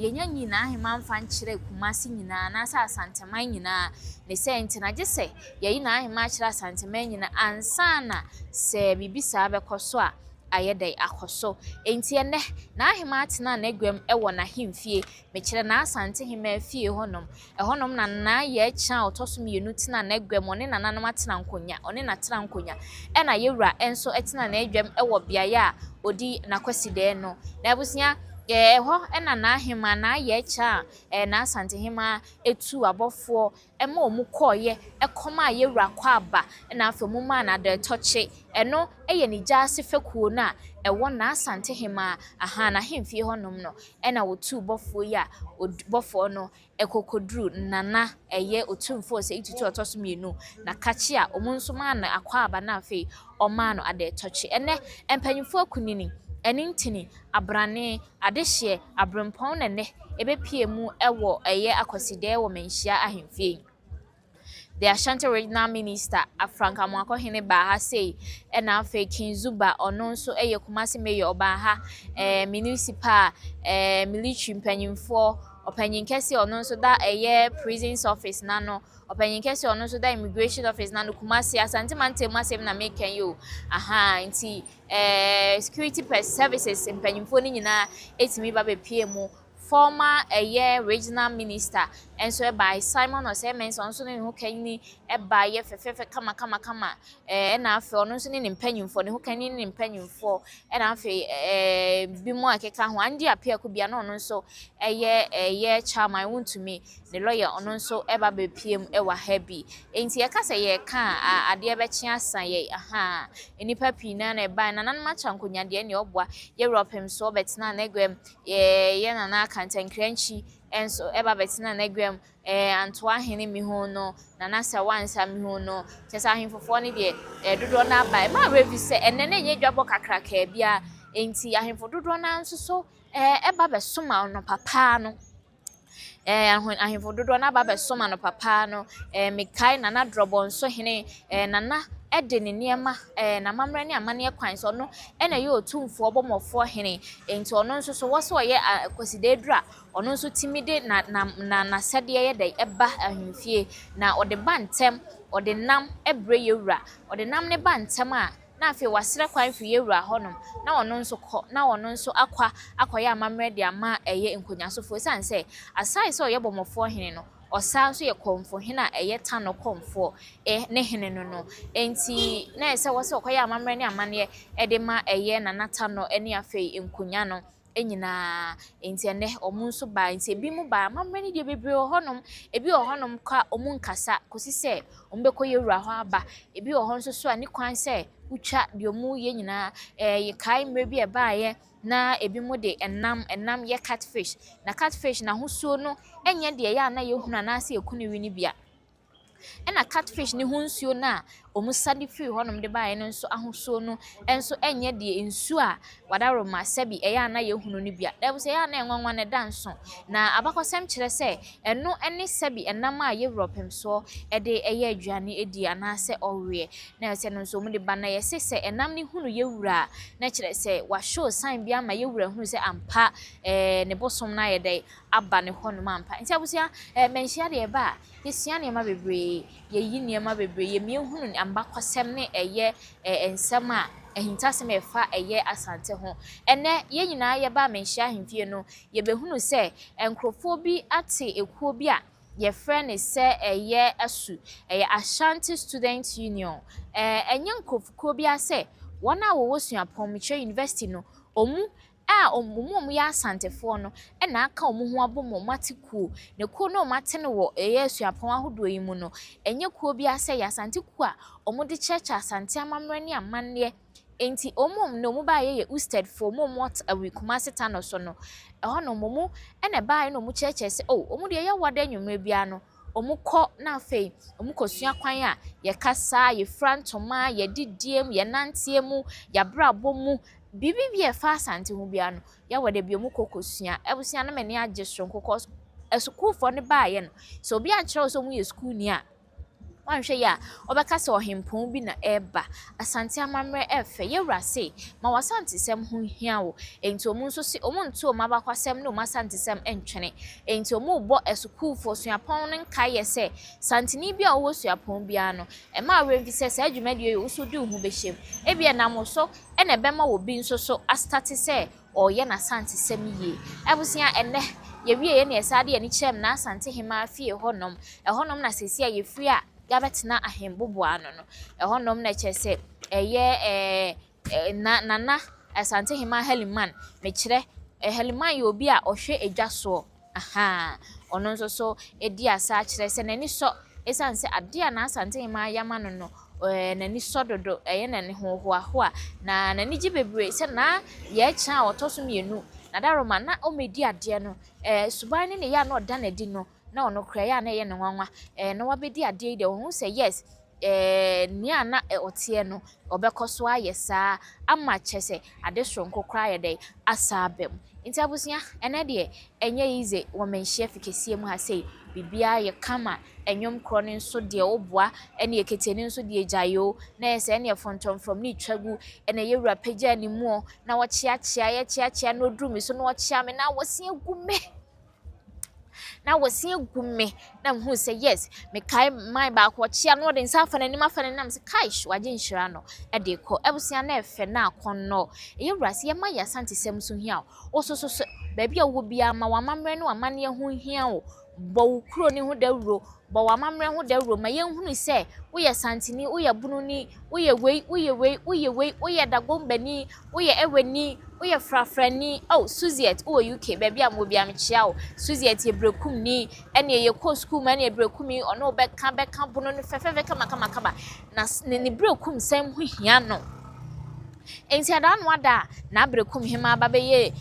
yɛnya nyinaa hema mfa nkyerɛ Kumasi nyinaa na sɛ Asanteman nyinaa ne sɛ enti na gye sɛ yɛyi na hema akyerɛ Asanteman nyinaa ansa na sɛ bibisa bɛkɔ so a ayɛdɛ akɔso enti ene na ahema atena na egwam ɛwɔ na hemfie mekyerɛ na Asantehema fie hɔnom na yɛ kya otoso mienu tena na egwam one nananom atena nkonya one na tena nkonya ɛna yɛwura enso ɛtena na egwam ɛwɔ biaye a odi na Akwasidae no na abusia hɔ ɛna na ahema na yɛ kya na Asantehema etu abɔfoɔ ɛma ɔmo kɔɔyɛ ɛkɔma yɛwura kɔ aba ɛna afɛ mu ma na da tɔkye ɛno ɛyɛ ne gyaase fekuo na ɛwɔ na Asantehema na hemfie hɔnom no ɛna wotu bɔfoɔ yi a bɔfoɔ no ɛkokoduru nana ɛyɛ Otumfuo sɛ itutu ɔtɔso mienu na kakye a ɔmo nso ma na akɔ aba na afei ɔma no ada tɔkye ɛnɛ mpanyinfoɔ kunini ɛnintini abrane adehye Abrempɔn nene ebepie mu ɛwɔ ɛyɛ Akwasidae wɔ menhyia ahemfie the Ashanti Regional Minister Afranka Mwakohene Baha say ɛna afei Kinzuba ɔno nso ɛyɛ Kumasi Mayor Baha municipal military mpanyinfoɔ opanyin kɛse ɔno nso da ɛyɛ prisons office nano opanyin kɛse ɔno nso da immigration office nano Kumasi Asantehema masem na make you nti security services mpanyinfoɔ ni nyinaa etimi ba bepie mu former regional minister enso by Simon Osemens onso ne ho kanni eba ye fefefe kama na afi ono nso ne mpanyimfo ne ho kanni ne mpanyimfo na afi bi mo akeka ho andi apia ko bia na ono nso chairman wontumi ne lawyer ono nso eba be pm ewa happy enti yeka se ye ka ade bechi asan ye aha enipa pi na na eba na nan macha nkonya de ne obwa ye Europem so betina na egwem ye na na kantankranchi enso eba betina na egwem antoa hene mi ho no na na sa wansa mi ho no chesa ahemfofo ne de dodo na aba ma review se enne na ye dwabo kakra ka bia enti ahemfo dodo na nso so eba be soma no papa no ahemfo dodo na aba be soma no papa no mekai na na drobo nso hene nana ede ne niema na mamre ne amane kwan so no na ye Otumfuo obomofo hene enti ono nso so wo so ye Akwasidae dura ono nso timide na sede ye de eba ahemfie na ode bantem ode nam ebre yewura ode nam ne bantem a na afi wasere kwan fi yewura honom na ono nso kọ na ono nso akwa amamre de ama eye nkonyasofo sanse asai so ye bomofo hene no osan so ye komfo hena eye tano komfo ne hene no enti na ese wo se okoya amamre ne amane de ma eye na natano ene afei nkonya no enyina enti ene omunso ba enti ebi mu ba amamre ne de bebre honom ebi honom ka omunkasa kosi se ombekọ yewura ho aba ebi honso so ani kwan se ucha diomu ye nyina ye kai mre bi eba ye na ebi mu de enam ye catfish na catfish na husuo no enye de ye ana ye hunu na ase ekunu wi ni bia ena catfish ni hunsuo na omusade free honom de baaye no nso ahosuo no enso enye de nsu a wadaro ma sebi eye ana ye hunu ni bia da se ye ana enwanwa ne danso na abakosem kire se eno ene sebi enam a ye Europem so de eye aduane edi ana se owe na se no nso mu de bana ye se enam ni hunu ye wura na kire se wa show sign bia ma ye wura hunu se ampa ne bosom na ye de aba ne honom ampa nti abusia menhia de ba yesia ne ma bebre ye yi ne ma bebre ye mi hunu ambakwasem ne eye ensem a ehintasem efa eye asante ho ene ye nyina ye ba menhia ahemfie no ye behunu se enkrofo bi ate ekuo bi a ye friend se eye asu eye Ashanti Student Union enye nkrofuko bi ase wona wo wosuapom Mitchell University no omu omu ya asantefo no na aka omu ho abomo matikuo ne kuo no mate no wo eye asuapon ahodo yi mu no enye kuo bi ase ya asantekuo a omu de church asante amamre ne amanne enti omum no mu ba ye usted for mom what a week maseta no so no no momu ene ba no mu church se omu de ye wada nwumre bia no omu kọ na afei omu kosua kwan a ye kasa ye frantoma ye didiem ye nantiemu ya brabo mu bibi bi fa asante ho bia no ya wada bi omu kokosua ebusia na mani age sonko cause school for ne ba ye no so obi a kire so mu ye school ni a wanhwe ya obeka se ohempon bi na eba asante amamre efe yewura se ma wasante sem ho hia wo enti omu nso se omu nto o mabakwasem no masante sem entwene enti omu bo esukuu fo suapon no nka ye se santini bi a wo suapon bia no e ma renvi se adwumadie yo so di hu behyem e bia nam so e na bema wo bi nso so astarte se oye na sante sem yie abusia enne ye wie ye na esade ye ni chem na Asantehemaa fie honom na sesi ye free a yabetina ahembobo ano no honom na chese eye nana Asantehemaa Heliman me kire Heliman ye obi a ohwe edwaso aha ono nso so edi asa kire se nani so esanse ade a na Asantehemaa yama no no nani so dodo eye nani hohoahoa na nani gibebre se na ye kya otoso mienu na daroma na omedi ade no suban ne ya na oda na di no na ono kra ya na ye ne nwanwa na wabedi ade de ho se yes ni ana otie no obekoso ayesa ama chese ade sonko kra ye de asabem nti abusia ene de enye ize wo menhia fikesie mu ha sei bibia ye kama enyom kro ne nso de oboa ene eketeni nso de ejayo na ese ene fontom from ni twagu ene yewura pagya ni mu na wo chia no drum so na wo chia me na wo sie gume na wosie gume na mhu say yes me kai my back wo chia no de nsa afana ni mafana nam se kai hwa gye nhira no e de ko ebusia na efe na akonno eyewurase ye ma ya Asante sem so hia ososo ba bia wo bia ma wamamre no amane ho hia wo bo kuro ni ho dawuro bo wamamre ho dawuro ma ye hunu se wo ye santini wo ye bunu ni wo ye wei wo ye dagombani wo ye eweni we are frafrani oh Suziet oh UK baby am obi am chia Suziet ye brekum ni ene ye ko school man ye brekum mi ono be kan bono no fefefe kama na ne brekum sem hu hia no enti adan wada na brekum hima babeye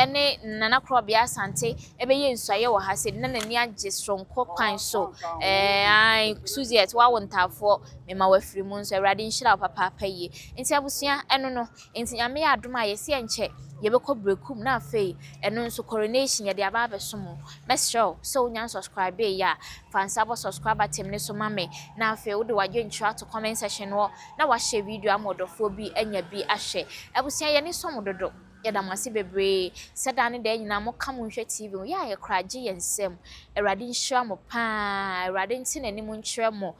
ene nana krobia asante ebeye nsuaye wo ha se na nani age stronko kwan so ai Suziet wa wontafo mema wafiri mu nso awrade nhira papa paye enti abusua eno no enti nyame ya adoma yesi enche yebekọ brekum na afei eno nso coronation ye de aba abesom mesro so nya subscribe ya fansabo subscribe atem ne so mame na afei wo de wadwe ntwa to comment section wo na wa share video amodofo bi anya bi ahye abusua ye ne som dodo yada mase bebre seda ne da nyina mo kam nhwe tv ya ye kraje yensem awrade nhira mo pa awrade ntine ni mo nkyerɛ mo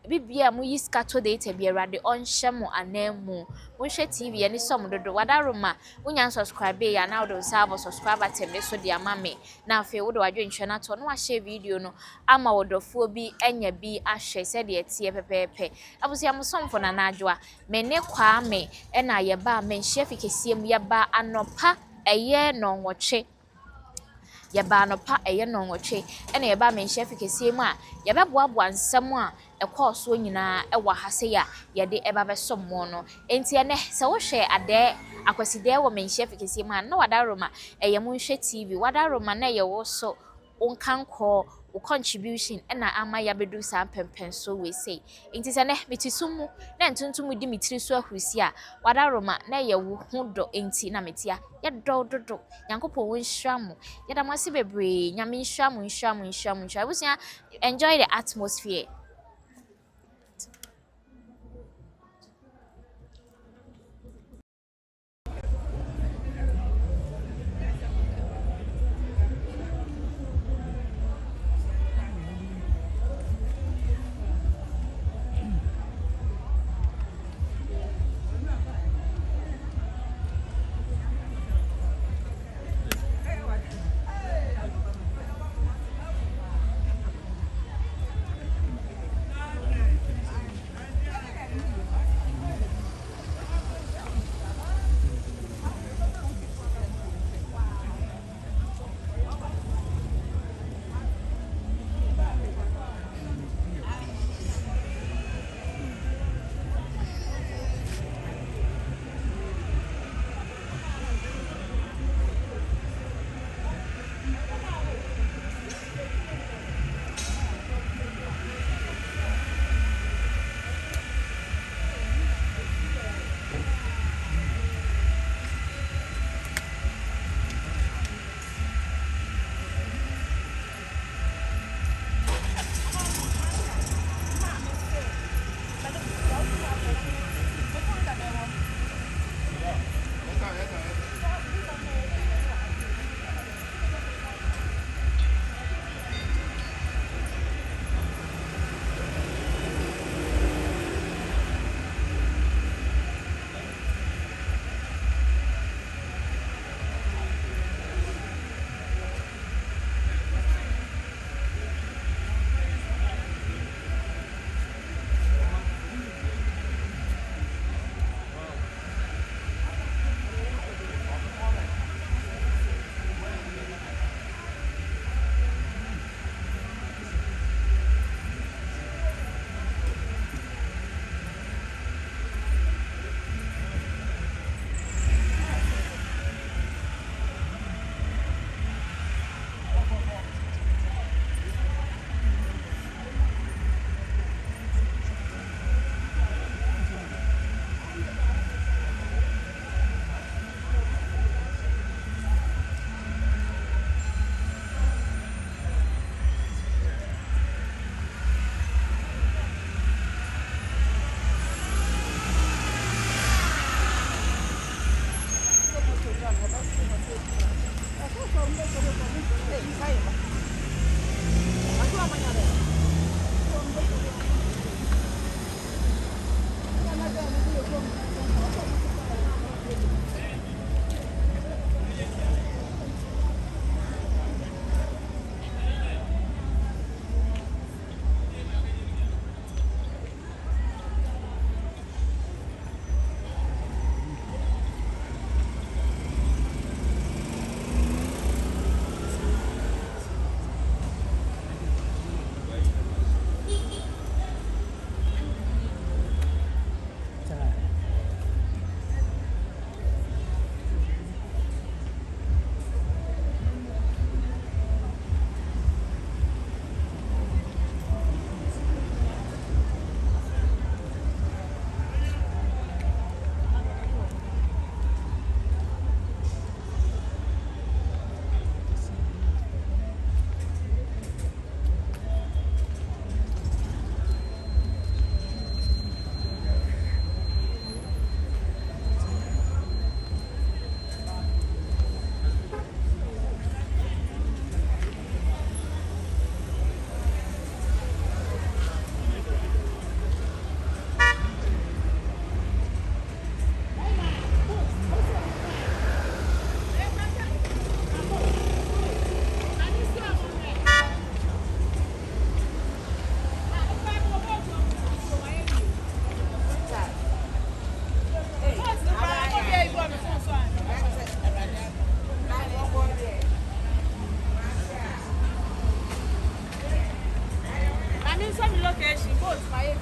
bibia mu yiskato data bi awrade onhye mo anemu mo hwe tv ye ne som dodo wadaroma unya subscribe ya na do sabo subscribe atem so dia mame na afi wo do wadwe nhwe na to no wa share video no ama wodofo bi anya bi ahwe se de tie pepepe abusia mo somfo na najwa me ne kwa me na ye ba me hye fikesiem ye ba anopa eye no nwoche yeba no pa eye no nwotwe ene yeba menhye fikese mu a yebeboaboa nsem a ekọọso nyina ewa hase ya yede eba besom mo no enti ene se wo hwe ade Akwasidae wo menhye fikese mu a na wadaroma eye mu nhwe tv wadaroma na ye wo so unkanko wo contribution ena ama ya bedu sa pempen so we say enti se ne metisumu na ntuntum di mitiri so ahrusi a wadaroma na ye wo hudo enti na metia ye dododo nyankopɔ wo nhwamo ye da mase bebre nyame nhwamo abusia enjoy the atmosphere. vacation, both my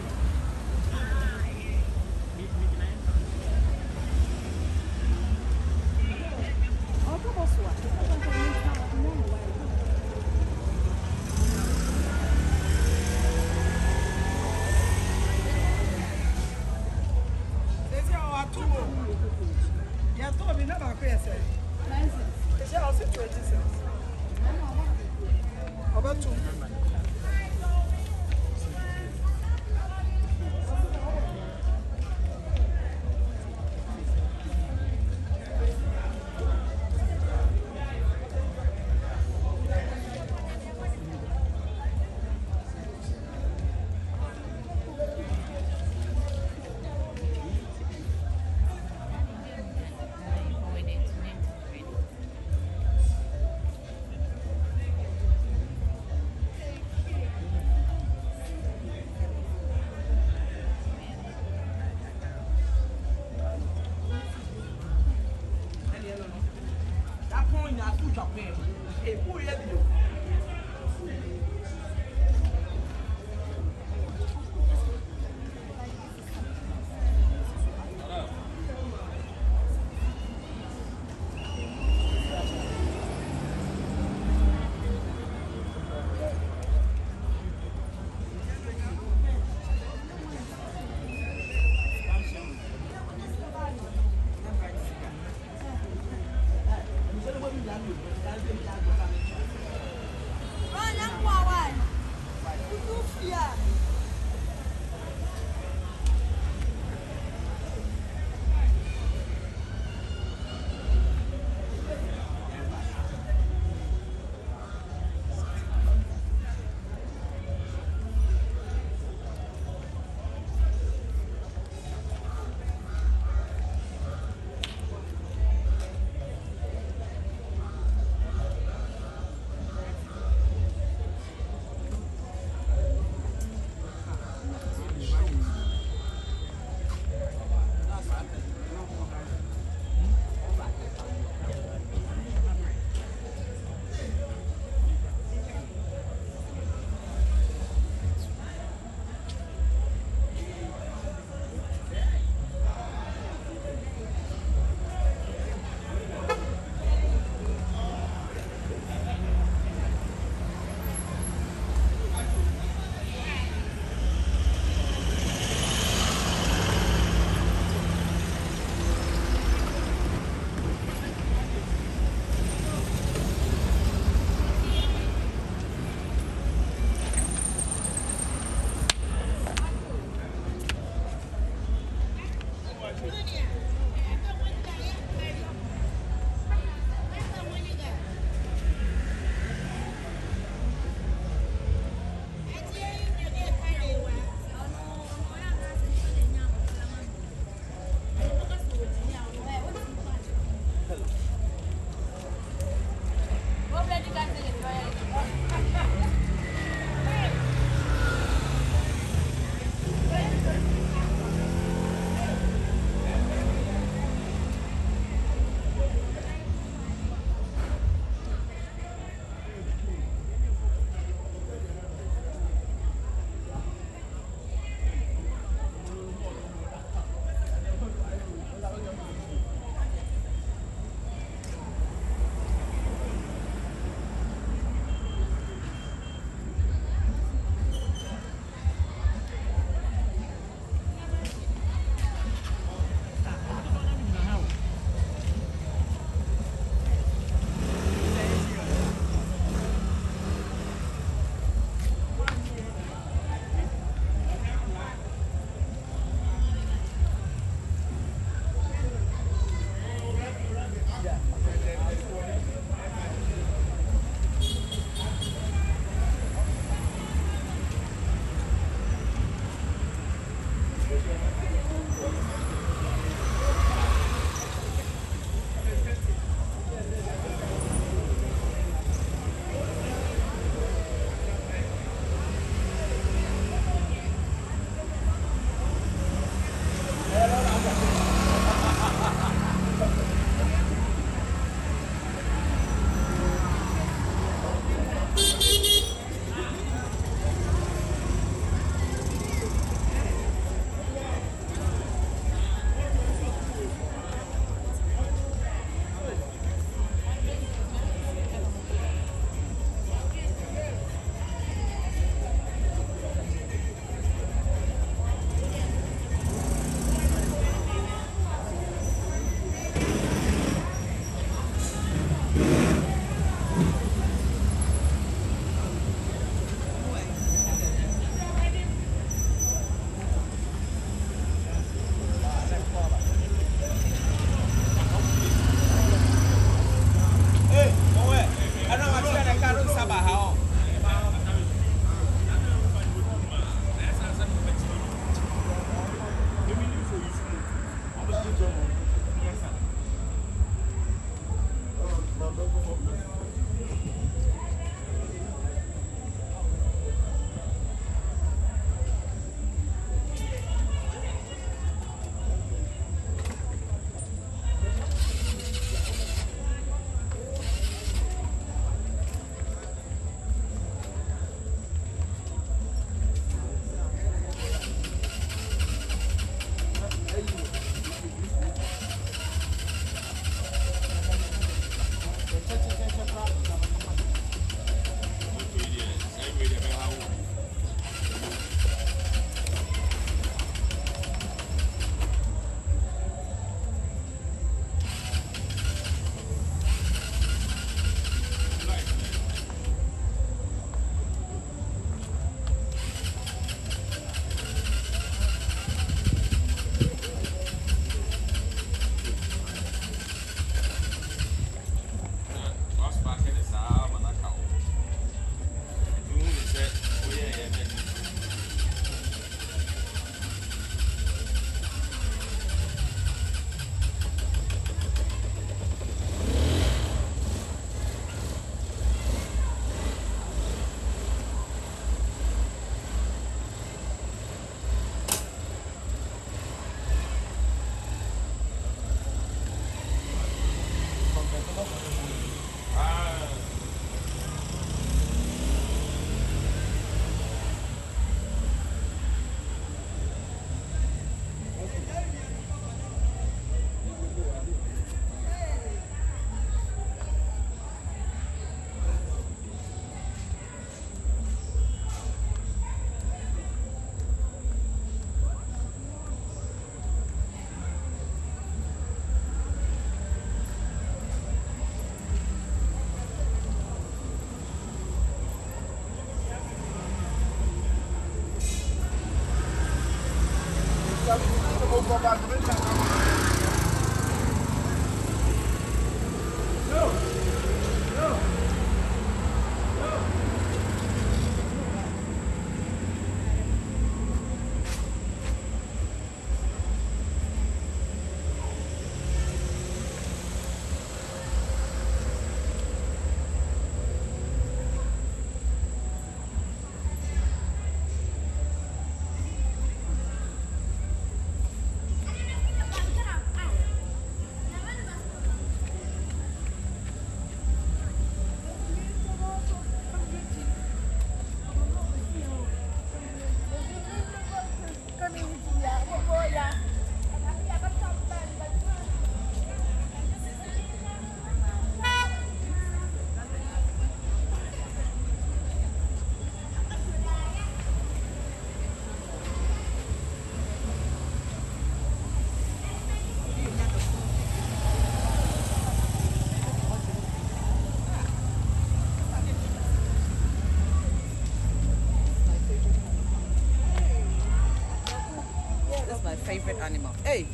Favorite animal. Hey.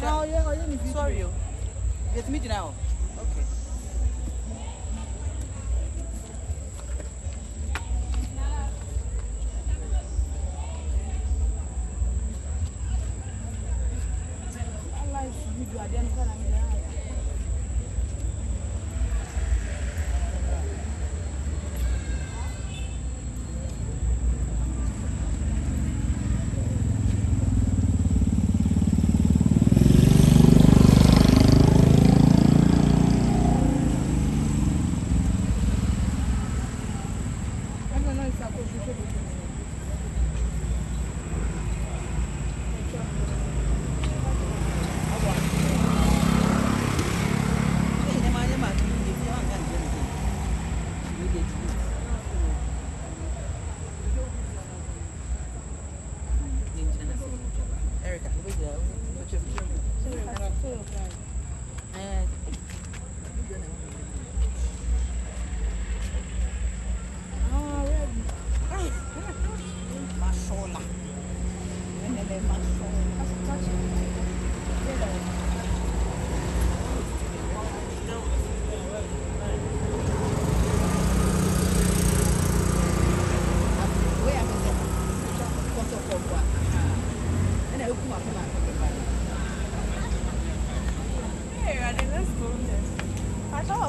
Oh yeah. Sorry. It's me now. Okay. I like video. I didn't tell me.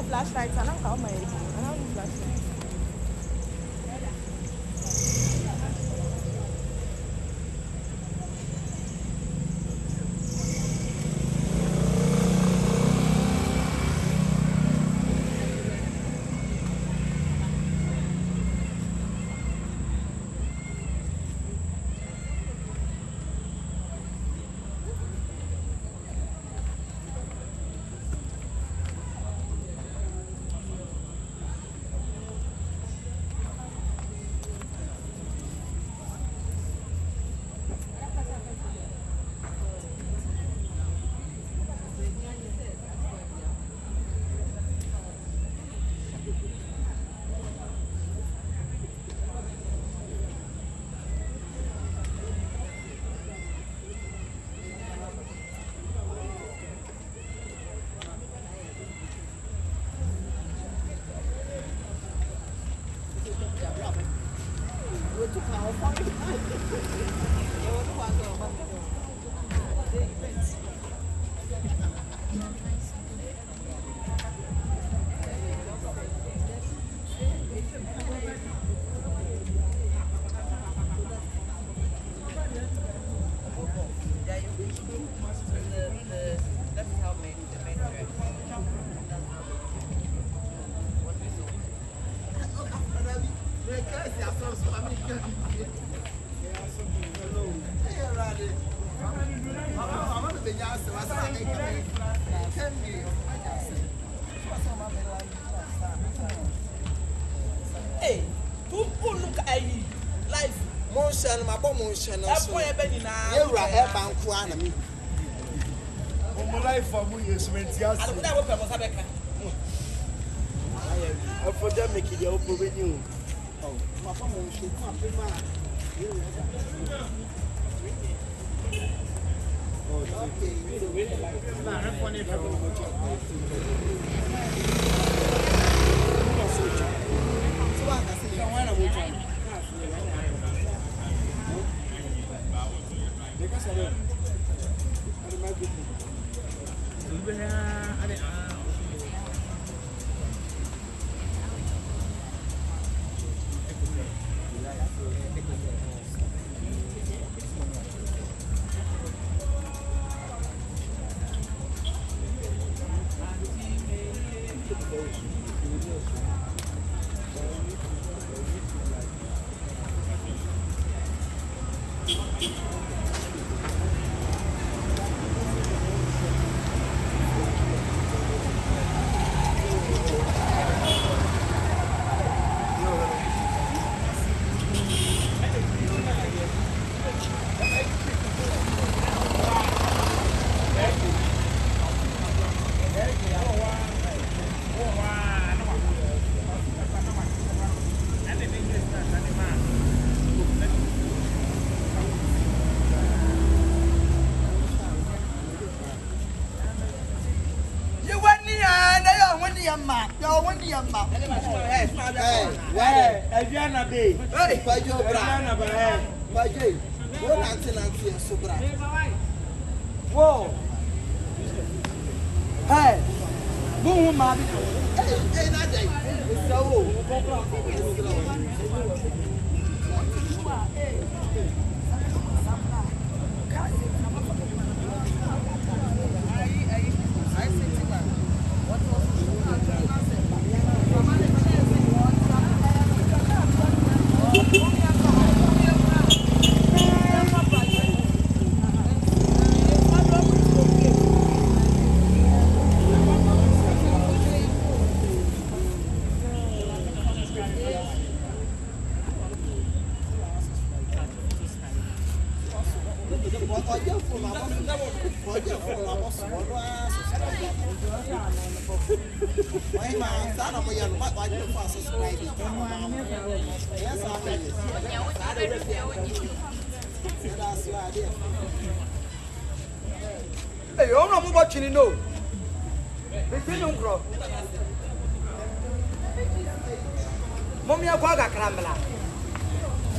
Flashlights, I don't call my age. I don't use flashlights. Hey, look at you. Life. Motion, my motion. That's why I'm being now. You're a bank one. My life for me is meant to ask. I for them make it open with you. Oh, my phone should come in. Hey, I'm not watching it, no. Mommy, I got a camera.